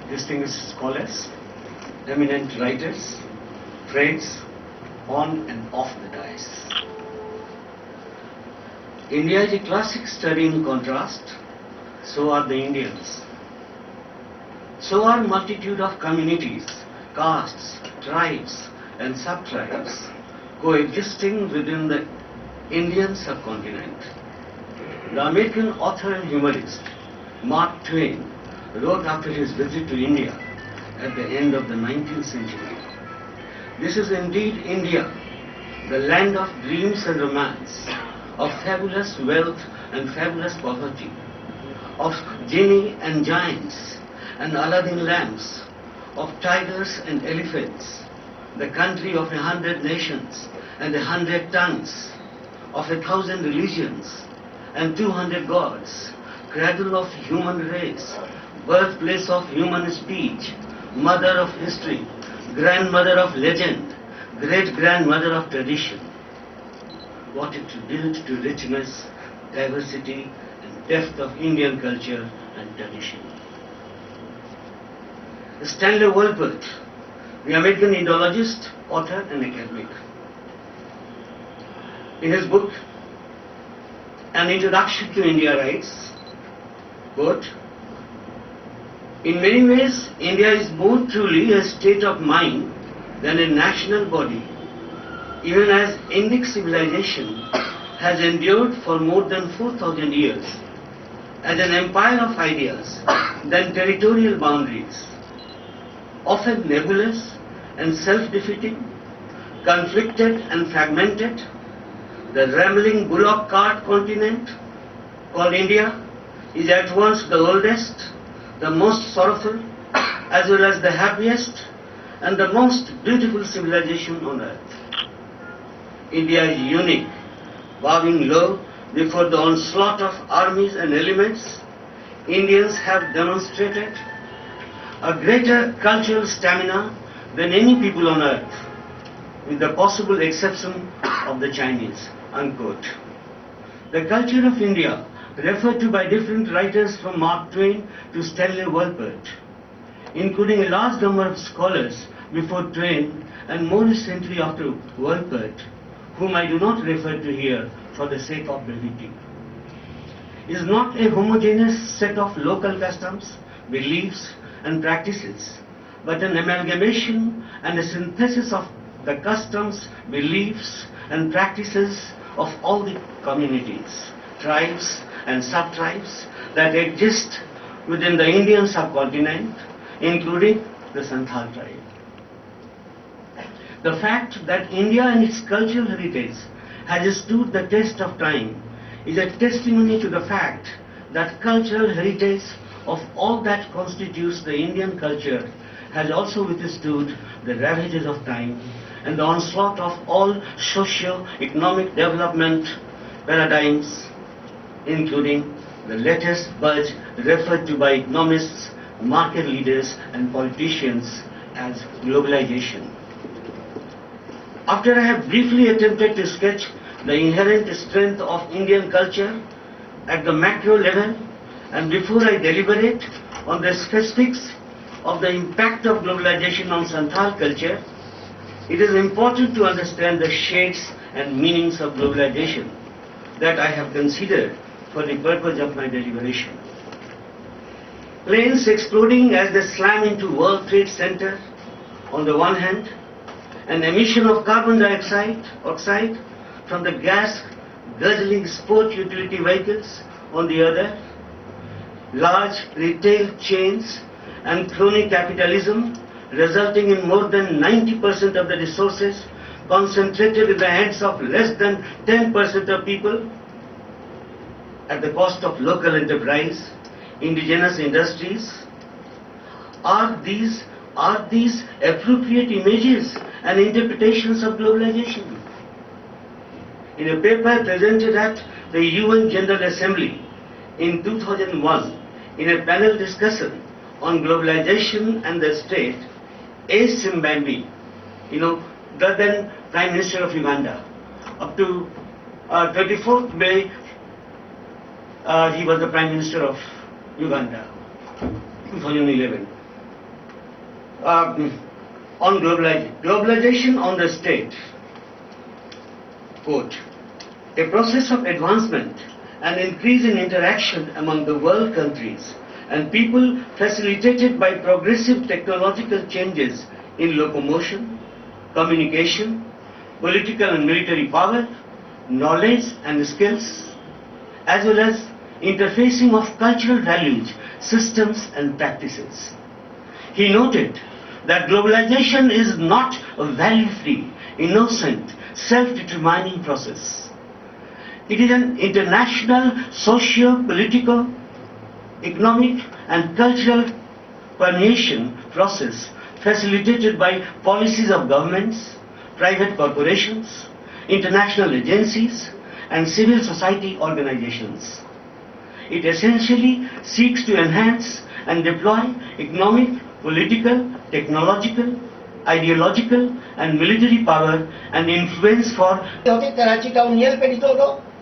G: Distinguished scholars, eminent writers, friends on and off the dais. India is a classic study in contrast, so are the Indians. So are multitude of communities, castes, tribes and sub-tribes coexisting within the Indian subcontinent. The American author and humorist Mark Twain wrote after his visit to India at the end of the 19th century. This is indeed India, the land of dreams and romance, of fabulous wealth and fabulous poverty, of genii and giants and Aladdin lamps, of tigers and elephants, the country of 100 nations and 100 tongues, of 1,000 religions and 200 gods, cradle of human race, birthplace of human speech, mother of history, grandmother of legend, great-grandmother of tradition. What it built to richness, diversity and depth of Indian culture and tradition. Stanley Wolpert, the American Indologist, author and academic. In his book, An Introduction to India writes, quote, "In many ways, India is more truly a state of mind than a national body, even as Indic civilization has endured for more than 4,000 years as an empire of ideas than territorial boundaries, often nebulous and self-defeating, conflicted and fragmented. The rambling bullock cart continent called India is at once the oldest, the most sorrowful, as well as the happiest and the most beautiful civilization on earth. India is unique, bowing low before the onslaught of armies and elements. Indians have demonstrated a greater cultural stamina than any people on earth, with the possible exception of the Chinese." Unquote. The culture of India, referred to by different writers from Mark Twain to Stanley Wolpert, including a large number of scholars before Twain and more recently after Wolpert, whom I do not refer to here for the sake of brevity, is not a homogeneous set of local customs, beliefs and practices, but an amalgamation and a synthesis of the customs, beliefs and practices of all the communities, tribes and sub-tribes that exist within the Indian subcontinent, including the Santal tribe. The fact that India and its cultural heritage has stood the test of time is a testimony to the fact that cultural heritage of all that constitutes the Indian culture has also withstood the ravages of time and the onslaught of all socio-economic development paradigms, including the latest budge referred to by economists, market leaders and politicians as globalization. After I have briefly attempted to sketch the inherent strength of Indian culture at the macro level, and before I deliberate on the specifics of the impact of globalization on Santal culture, it is important to understand the shades and meanings of globalization that I have considered for the purpose of my deliberation. Planes exploding as they slam into World Trade Center on the one hand, and emission of carbon dioxide from the gas guzzling sport utility vehicles
O: on the other, large retail chains and crony capitalism resulting in more than 90% of the resources concentrated in the hands of less than 10% of people at the cost of local enterprise, indigenous industries. Are these appropriate images and interpretations of globalization? In a paper presented at the UN General Assembly in 2001, in a panel discussion on globalization and the state, A. Simbambi, the then Prime Minister of Uganda, up to 24th May, he was the Prime Minister of Uganda, 2011. On globalization on the state, quote, a process of advancement and increase in interaction among the world countries and people facilitated by progressive technological changes in locomotion, communication, political and military power, knowledge and skills, as well as interfacing of cultural values, systems and practices. He noted that globalization is not a value-free, innocent, self-determining process. It is an international, socio-political, economic and cultural permeation process facilitated by policies of governments, private corporations, international agencies and civil society organizations. It essentially seeks to enhance and deploy economic, political, technological, ideological and military power and influence for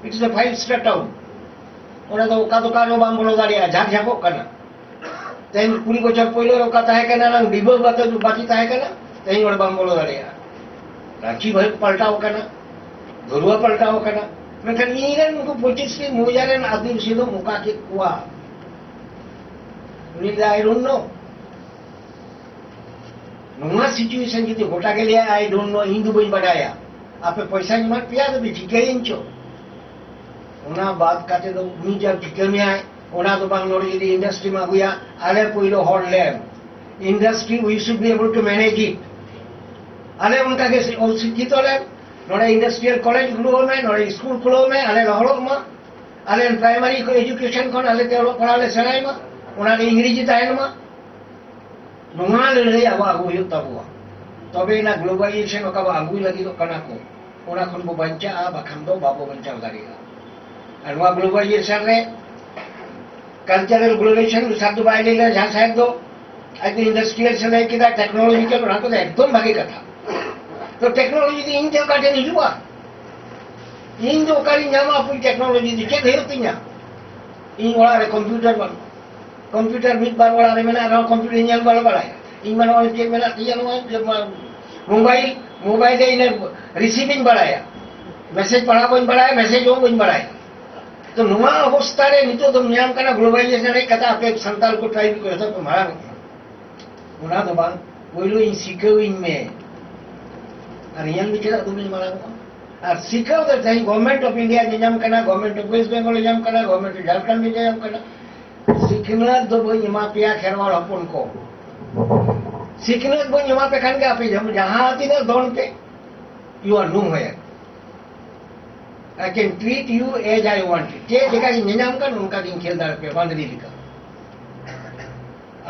M: it is a 5-star town. Ona do ka karo bang bolo daria jhak jhakok kana. Then 20 bachar poilo ro ka tahe kana nang dibo bata du bati tahe kana. Then ona bang bolo daria. Ranchi bhai paltao kana. Dhurua paltao kana. Mekan iran ko 25 mujaran adim sido muka ke kuah. Really, I don't know. Nunga situation jodi hota gele I don't know Hindu boi badaya. Ape paisa ni mat piya to jikain cho. Ona baat kate do uni jab jikar mein aaye. Ona to bang nori jodi industry ma guya. Ale poilo hot lab. Industry we should be able to manage it. Ale unka ke osikito lab. Nora industrial college gulo mein, nora school gulo mein, ale lahorok ma. Ale primary education kon ale te padale sanai ma. Ona ke English tahen ma. Nunga le awa agu yut tabua. Tobe na globalization ka ba agu lagi to kana ko. Ona kon bo bancha a bakam do babo bancha daria. Anwa globalization re cultural globalization sabdo bai le ja sahib do ag industrial se le kita technological ra ko ekdom bhage katha. To technology di in jab kate ni jua. In jo kari nyama pun technology di ke dheutinya. In wala re computer ban. Computer mit bar wala re mena ra computer nyal bala bala. In mana wala ke mena tiyan wa mobile de ine receiving balaya. Message padha bon balaya, message ho bon balaya. तो नुआ अवस्था रे नितो तो नियम करना globalisation रे कथा आपे संताल को ट्राई को तो मारा उना तो बांग कोइलो इन सिको इन में अरियन बिचरा तुम इन मारा और सिको the time government of India नियम करना गवर्नमेंट ऑफ वेस्ट बंगाल नियम करना गवर्नमेंट ऑफ झारखंड नियम करना सिकना दो बो यमा पिया खेरवाल अपन को सिकना बो यमा पे खान के आपे जहां आती ना दोन पे you are nowhere I can treat you as I want it. जे जगह की नियम कर उनका दिन खेल दार पे बांधनी लिखा।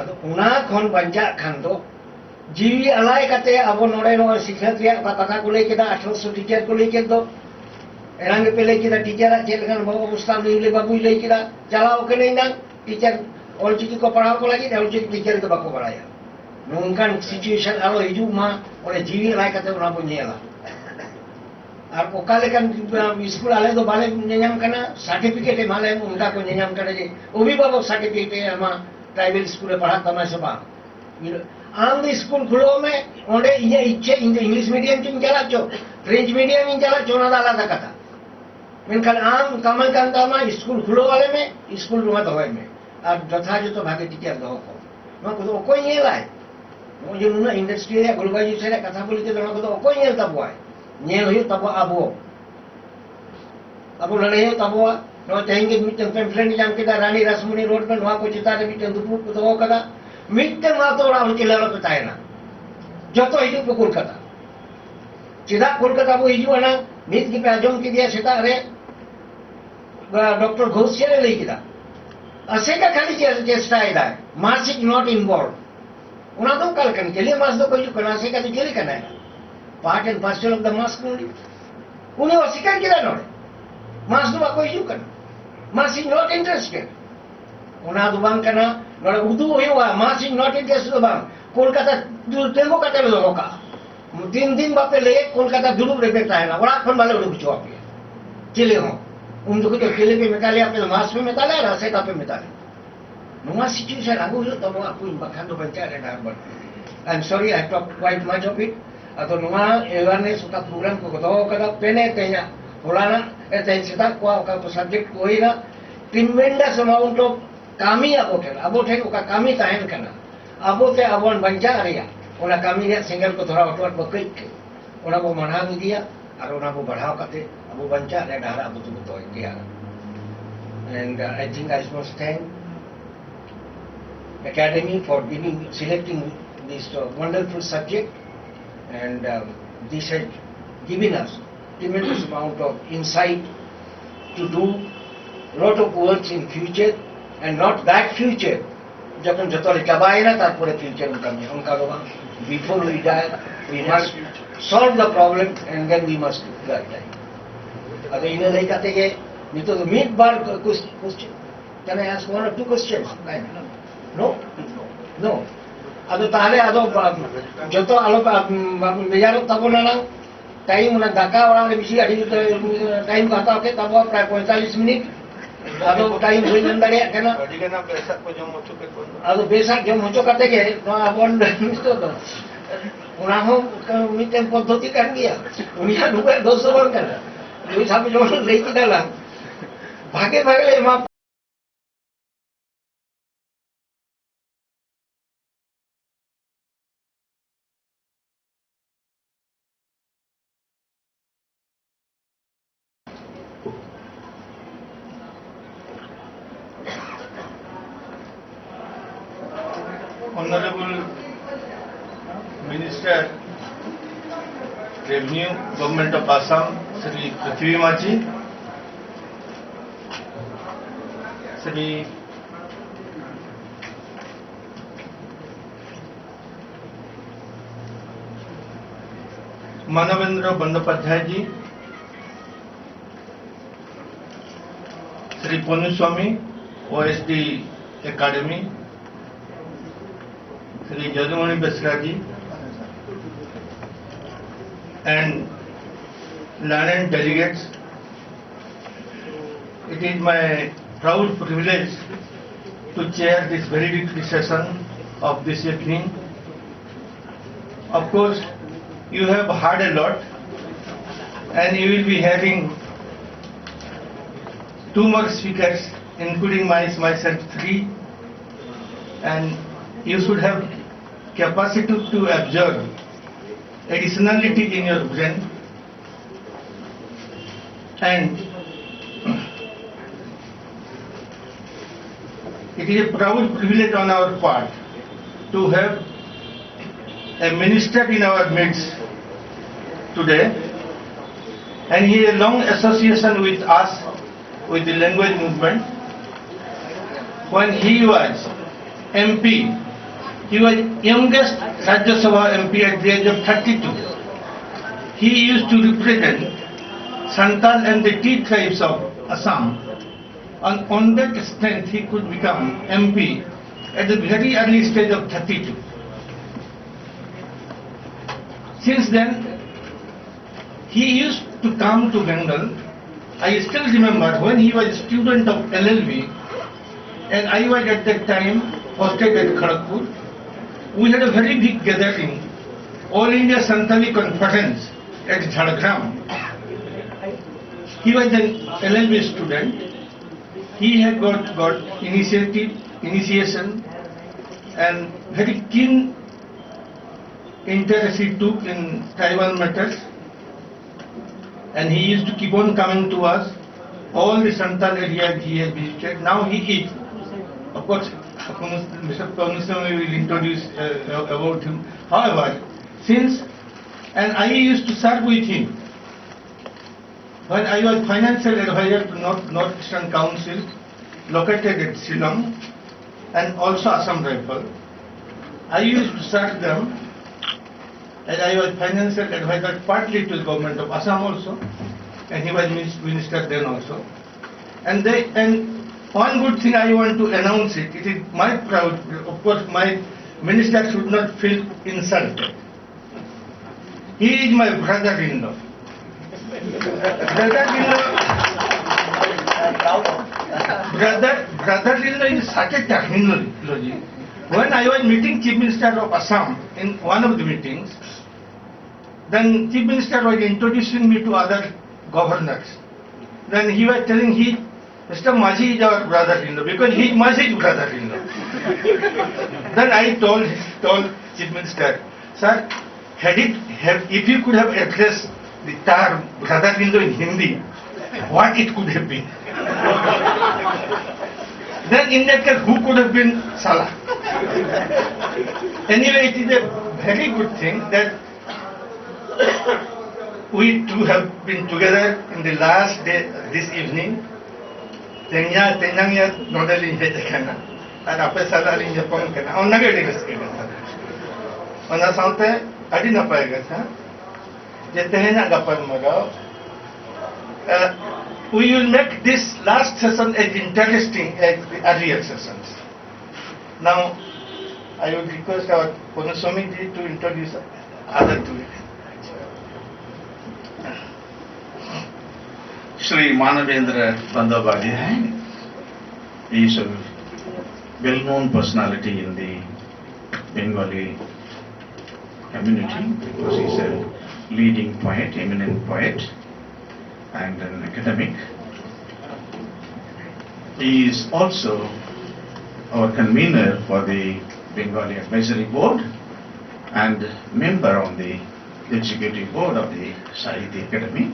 M: अब उना कौन बंजा खांदो जीवी अलाय कते अब नोड़े नो शिक्षक या पता को लेके दा 1800 टीचर को लेके दो एरंगे पे लेके दा टीचर आ जेल खान बाबू मुस्ताम नीले बाबू लेके दा चलाओ के नहीं ना टीचर और चीज को पढ़ाओ को लगी और चीज टीचर तो बाको पढ़ाया उनका सिचुएशन आलो हिजू मां और जीवी अलाय कते उना बुझेला और ओकाले kan स्कूल आले तो बाले नियम करना सर्टिफिकेट है माले उनका को नियम करे जे वो भी बाबू सर्टिफिकेट है हम प्राइवेट स्कूल में पढ़ा तमा सब आम द स्कूल खुलो में ओंडे ये इच्छे इंग्लिश मीडियम चिन चला चो फ्रेंच मीडियम इन चला चोना दाला था कथा मेनखान आम कमल कांता में स्कूल खुलो वाले में स्कूल रूम तो होय में और जथा जो तो भागे टीचर दो को नो को कोई ये लाए नो जो नुना इंडस्ट्री रे ग्लोबलाइजेशन रे कथा बोली के नो को कोई ये तब हुआ nyel hiu tabo abo lele hiu tabo ᱱᱚᱣᱟ ᱛᱮᱦᱮᱧ ᱜᱮ ᱢᱤᱫᱴᱮᱱ ᱯᱮᱢᱯᱞᱮᱴ ᱧᱟᱢ ᱠᱮᱫᱟ ᱨᱟᱱᱤ ᱨᱟᱥᱢᱩᱱᱤ ᱨᱳᱰ ᱨᱮ ᱱᱚᱣᱟ ᱠᱚ ᱪᱮᱛᱟᱱ ᱨᱮ ᱢᱤᱫᱴᱮᱱ ᱫᱩᱯᱲᱩᱵ ᱠᱚ ᱫᱚᱦᱚ ᱠᱟᱫᱟ ᱢᱤᱫᱴᱮᱱ ᱟᱛᱳ ᱚᱲᱟᱜ ᱦᱚᱲ ᱪᱮᱞᱮ ᱟᱞᱚᱯᱮ ᱛᱟᱦᱮᱱᱟ ᱡᱚᱛᱚ ᱦᱤᱡᱩᱜ ᱯᱮ ᱠᱳᱞᱠᱟᱛᱟ ᱪᱮᱫᱟᱜ ᱠᱳᱞᱠᱟᱛᱟ ᱵᱚ ᱦᱤᱡᱩᱜᱼᱟ ᱱᱟ ᱱᱤᱛ ᱜᱮᱯᱮ ᱟᱸᱡᱚᱢ ᱠᱮᱫᱮᱭᱟ ᱥᱮᱛᱟᱜ ᱨᱮ ᱰᱚक्ᱴᱚᱨ ᱜᱷᱳষ ᱪᱮᱫ ᱮ ᱞᱟᱹᱭ ᱠᱮᱫᱟ ᱟᱥᱮᱠᱟ ᱠᱷᱟᱹᱞᱤ ᱪᱮᱥᱴᱟᱭᱮᱫᱟᱭ ᱢᱟᱥ ᱤᱡ ᱱᱚᱴ ᱤᱱভᱚᱞভ ᱚᱱᱟ ᱫᱚ ᱚᱠᱟ ᱞᱮᱠᱟᱱ ᱪᱮᱞᱮ ᱢᱟᱥ ᱫᱚ ᱦᱤᱡᱩᱜ ᱠᱟᱱᱟ ᱟᱥᱮᱠᱟ ᱫᱚ ᱪᱮᱞᱮ ᱠᱟᱱᱟᱭ ᱯᱟর্ট এন্ড পার্সেল অফ দ্য মাস উনি অস্বীকার কেন নয় মাস দো বাকো হিজুᱜ ᱠᱟᱱᱟ মাস ইজ নট ইন্টারেস্টেড ᱚᱱᱟ ᱫᱚ ᱵᱟᱝ ᱠᱟᱱᱟ ᱱᱚᱰᱮ ᱩᱫᱩᱜ ᱦᱩᱭᱩᱜᱼᱟ ᱢᱟᱥ ᱤজ নট ইন্টারেস্টেড ᱫᱚ ᱵᱟᱝ ᱠᱳᱞᱠᱟᱛᱟ ᱛᱮᱸᱜᱳ ᱠᱟᱛᱮ ᱞᱮ ᱫᱚᱦᱚ ᱠᱟᱜᱼᱟ 3 ᱫᱤᱱ ᱵᱟᱯᱮ ᱞᱟᱹᱭ ᱠᱳᱞᱠᱟᱛᱟ ᱫᱩᱲᱩᱵ ᱨᱮᱯᱮ ᱛᱟᱦᱮᱱᱟ ᱚᱲᱟᱜ ᱠᱷᱚᱱ ᱵᱟᱞᱮ ᱩᱰᱩᱠ ᱦᱚᱪᱚ ᱟᱯᱮᱭᱟ ᱪᱮᱞᱮ ᱦᱚᱸ ᱩᱱ ᱡᱚᱠᱷᱚᱡ ᱫᱚ ᱪᱮᱞᱮ ᱯᱮ ᱢᱮᱛᱟ ᱞᱮᱭᱟ ᱟᱯᱮ ᱫᱚ ᱢᱟᱥ ᱯᱮ ᱢᱮᱛᱟ ᱞᱮᱭᱟ ᱟᱨ ᱟᱥᱮᱠᱟ ᱯᱮ ᱢᱮᱛᱟ ᱞᱮᱭᱟ ᱱᱚᱣᱟ ᱥᱤᱪᱩᱭᱮᱥᱚᱱ ᱟᱹᱜᱩ ᱦᱩᱭᱩᱜ ᱛᱟᱵᱚᱱᱟ ᱟᱠᱚ ᱵᱟᱠᱷᱟᱱ ᱫᱚ ᱵᱟᱧᱪᱟᱜ ᱨᱮ ᱰᱟᱦᱟᱨ ᱵᱟᱹᱱᱩᱜᱼᱟ I am sorry I talked quite much of it ᱟᱫᱚ ᱱᱚᱣᱟ awareness ᱚᱠᱟ program ᱠᱚ ᱫᱚᱦᱚ ᱠᱟᱫᱟ ᱯᱮᱱᱮ ᱛᱮᱦᱮᱧᱟᱜ ᱦᱚᱞᱟᱱᱟᱜ ᱛᱮᱦᱮᱧ ᱥᱮᱛᱟᱜ ᱠᱚᱣᱟ ᱚᱠᱟ ᱠᱚ subject ᱠᱚ ᱦᱩᱭᱱᱟ tremendous amount of kami abo ᱴᱷᱮᱱ ᱚᱠᱟ kami ᱛᱟᱦᱮᱱ ᱠᱟᱱᱟ ᱟᱵᱚᱛᱮ ᱟᱵᱚᱱ ᱵᱟᱧᱪᱟᱜ ᱨᱮᱭᱟᱜ ᱚᱱᱟ ᱠᱟᱹᱢᱤ ᱨᱮᱭᱟᱜ ᱥᱮᱸᱜᱮᱞ ᱠᱚ ᱫᱷᱚᱨᱟᱣ ᱦᱚᱴᱚᱣᱟᱫ ᱵᱚ ᱠᱟᱹᱡ ᱠᱟᱹᱡ ᱚᱱᱟ ᱵᱚ ᱢᱟᱲᱟᱝ ᱤᱫᱤᱭᱟ ᱟᱨ ᱚᱱᱟ ᱵᱚ ᱵᱟᱲᱦᱟᱣ ᱠᱟᱛᱮ ᱟᱵᱚ ᱵᱟᱧᱪᱟᱜ ᱨᱮᱭᱟᱜ ᱰᱟᱦᱟᱨ ᱟᱵᱚ ᱛᱮᱵᱚ ᱛᱮᱭᱟᱨᱟ and I think I must thank Academy for selecting this wonderful subject and this has given us tremendous amount of insight to do lot of works in future and not that future যখন যত চাবায়না তারপরে future উনকা before we die we must solve the problem and then we must die ado ina lay kate ge nito mid bar question can I ask 1 or 2 questions no no ado tahale ado joto alo mejaro tabona na time na daka orang le bisi adi time ka hataw ke tabo pray 45 minit ado time hoy nan dare kana
A: adigana besak ko jom ocho ke kon
M: ado besak jom ocho kate ge no abon nisto to una ho miten পদ্ধতি kan dia uni kan bukan dosa bang kan lui sabi jom lei kita lang bhage bhage le ma
A: Honorable Minister, Revenue, Government of Assam, Sri Prithvi Maji, Sri Manavendra Bandyopadhyay ji, Sri Ponuswamy, OSD Academy, Sri Jadumani Besra ji, and learned delegates. It is my proud privilege to chair this valedictory session of this evening. Of course, you have heard a lot and you will be having 2 more speakers, including myself 3, and you should have capacity to absorb additionality in your brain, and it is a proud privilege on our part to have a minister in our midst today, and he has a long association with us, with the language movement. When he was MP, he was youngest Rajya Sabha MP at the age of 32. He used to represent Santal and the T tribes of Assam. And on that strength, he could become MP at the very early stage of 32. Since then, he used to come to Bengal. I still remember when he was a student of LLB, and I was at that time posted at Kharagpur. We had a very big gathering, All India Santali Conference at Jhargram. He was an LLB student. He had got initiation and very keen interest he took in tribal matters, and he used to keep on coming to us all the Santal area he has visited. Now he is, of course, Mr. Panusswamy will introduce about him. However, since, and I used to serve with him when I was financial advisor to North-Eastern Council, located at Shillong, and also Assam Rifle. I used to serve them, and I was financial advisor partly to the government of Assam also, and he was minister then also. And one good thing I want to announce it is my proud, of course my minister should not feel insulted. He is my brother-in-law. Brother-in-law is such a terminology. When I was meeting Chief Minister of Assam in one of the meetings, then Chief Minister was introducing me to other governors. Then he was telling Mr. Maji is our brother-in-law because he is Maji's brother-in-law. Then I told Chief Minister, sir, if you could have addressed the term brother-in-law in Hindi, what it could have been? Then in that case, who could have been Salah? Anyway, it is a very good thing that we two have been together in the last day this evening. Tenyangya nodali hekana, and ape Salah li Japon kana. On nagadi gaskena. On a sante adi na paega sa. Jetehena gapan magao. We will make this last session as interesting as the earlier sessions. Now, I would request our Panusswamy ji to introduce other two.
C: Shri Manavendra Bandhavadhyay is a well-known personality in the Bengali community because he is a leading poet, eminent poet, and an academic. He is also our convener for the Bengali Advisory Board and member on the Executive Board of the Sahitya Academy.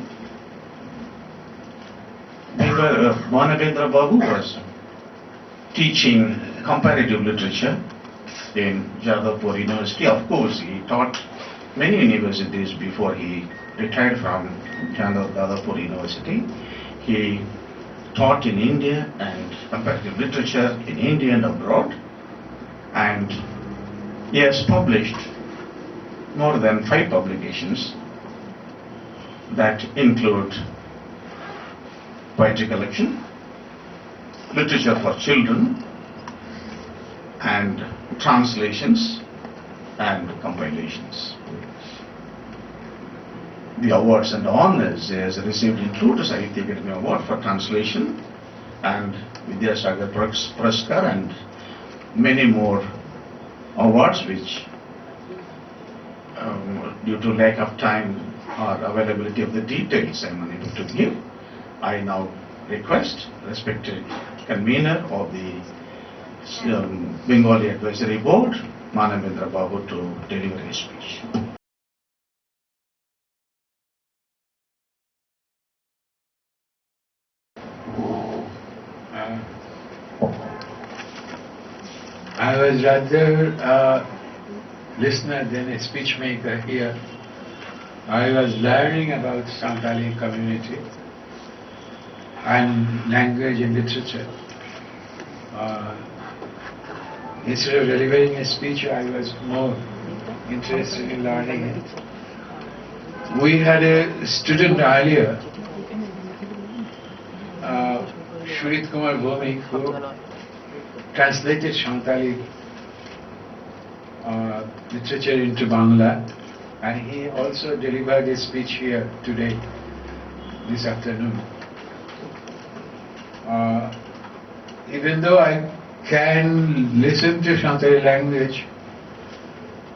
C: Manavendra Babu was teaching comparative literature in Jadavpur University. Of course, he taught many universities before he retired from Jadavpur University. He taught in India and comparative literature in India and abroad, and he has published more than 5 publications that include poetry collection, literature for children, and translations and compilations. The awards and honors he has received include the Sahitya Academy Award for Translation and Vidyasagar Puraskar and many more awards which due to lack of time or availability of the details I am unable to give. I now request respected convener of the Bengali Advisory Board, Manavendra Babu, to deliver his speech.
F: I was rather a listener than a speech maker here. I was learning about Santali community and language and literature. Instead of delivering a speech, I was more interested in learning it. We had a student earlier, Shurit Kumar Bhomik, who translated Santali literature into Bangla, and he also delivered a speech here today, this afternoon. Even though I can listen to Santali language,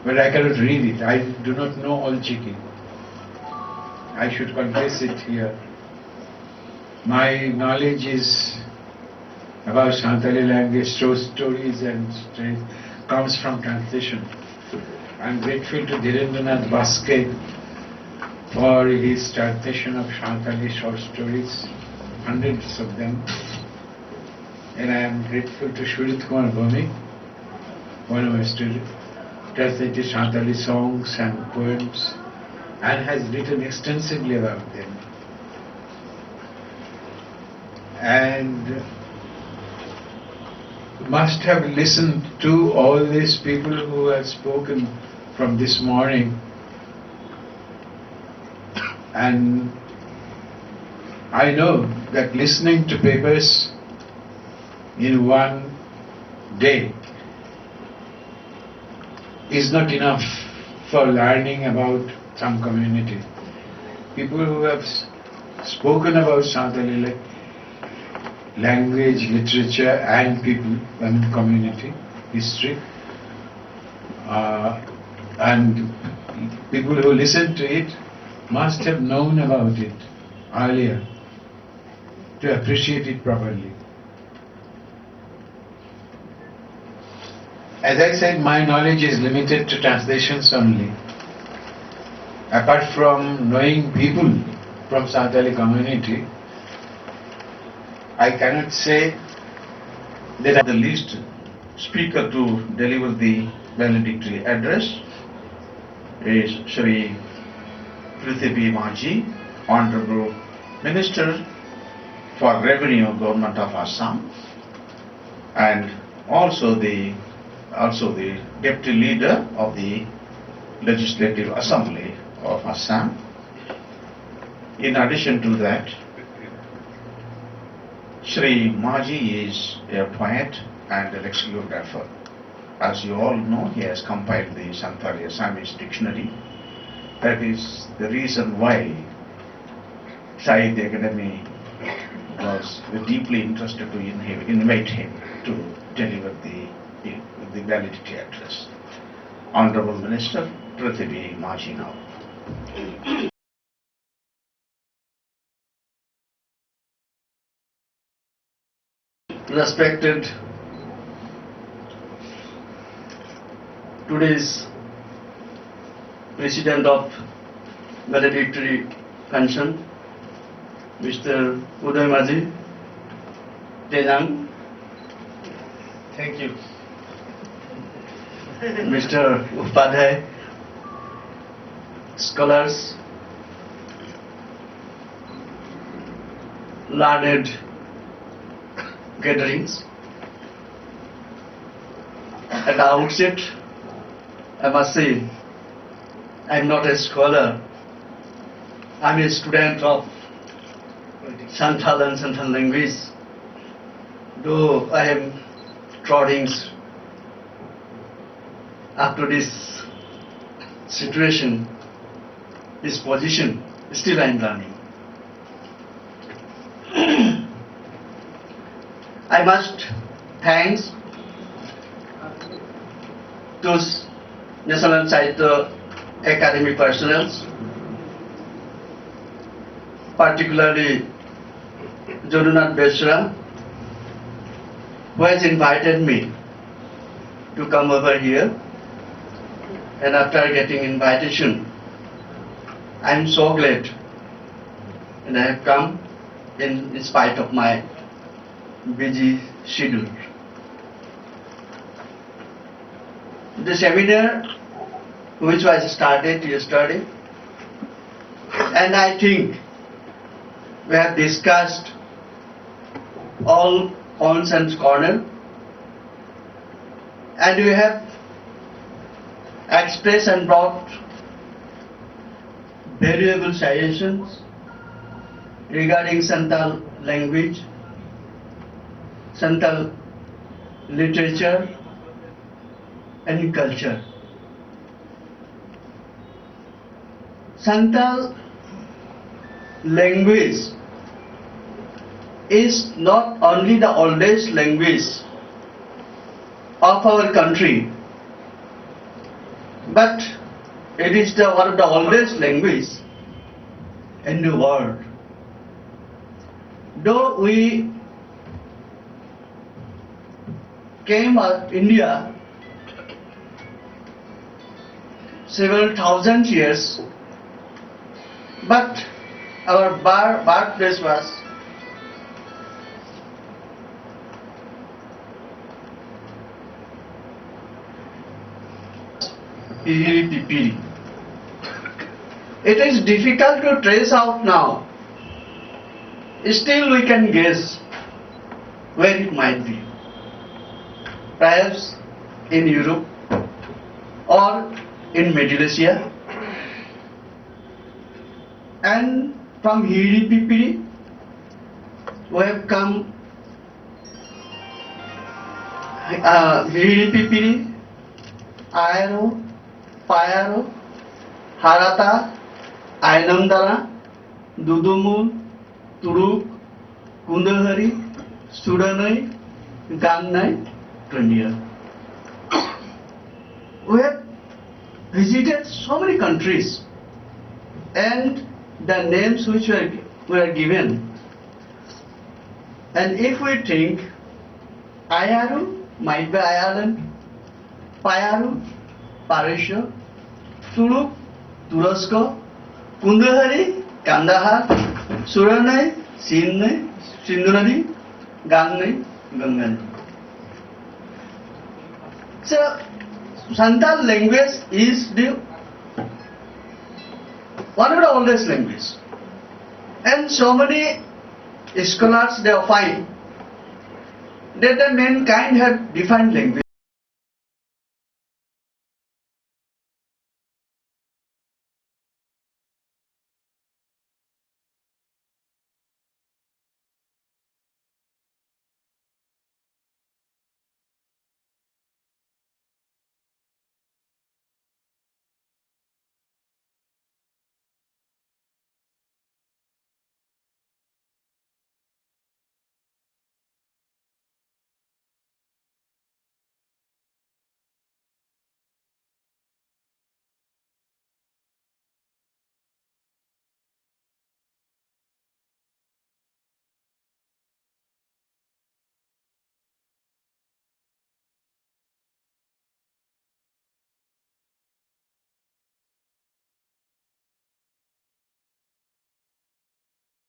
F: but I cannot read it. I do not know all Chiki. I should confess it here. My knowledge is about Santali language, stories and comes from translation. I am grateful to Dhirendranath Baske for his translation of Santali short stories.
P: hundreds of them. And I am grateful to Shurit Kumar Bhumi, one of my students, translated Santali songs and poems and has written extensively about them. And must have listened to all these people who have spoken from this morning. And I know that listening to papers in one day is not enough for learning about some community. People who have spoken about Santali language, literature and people and community, history, and people who listen to it must have known about it earlier to appreciate it properly. As I said, my knowledge is limited to translations only. Apart from knowing people from Santali community, I cannot say that I am the least speaker to deliver the valedictory address is Shri Prithvi Maji, Honorable Minister for Revenue, Government of Assam, and also the Deputy Leader of the Legislative Assembly of Assam. In addition to that, Shri Maji is a poet and a lexicographer. As you all know, he has compiled the Santali Assamese dictionary. That is the reason why Sahitya Academy was deeply interested to invite him to deliver the valedictory address. Honorable Minister Prithvi Maji now.
O: Respected today's President of Valedictory Function, Mr. Uday Maji, Tejang.
A: Thank you.
O: Mr. Upadhyay, scholars, learned gatherings. At the outset, I must say, I am not a scholar. I am a student of Santal and Santal language, though I am trotting up to this situation, this position, still I am learning. I must thank those National Sahitya Academy personnel, particularly Jodunath Beshra, who has invited me to come over here, and after getting invitation, I am so glad, and I have come in spite of my busy schedule. The seminar which was started yesterday, and I think we have discussed all points and corners, and we have expressed and brought valuable suggestions regarding Santal language, Santal literature and culture. Santal language is not only the oldest language of our country, but it is one of the oldest languages in the world. Though we came to India several thousand years, but our birthplace was
Q: Hiri Pipiri. It is difficult to trace out now. Still we can guess where it might be. Perhaps in Europe or in Middle Asia. And from Hiri Pipiri we have come Hiri Pipiri, Aero, Payaro, Harata, Ainamdara, Dudumul, Turuk, Kundahari, Sudanai, Gangnai, India. We have visited so many countries and the names which were given. And if we think Ayaru might be Ireland, Payaru, Parisha, Turuk, Turosko, Kundahari, Kandahar, Suranai, Sindhai, Sindhunadi, Gangnai, Gangani. So, Santal language is one of the oldest languages. And so many scholars they find that the mankind have defined language.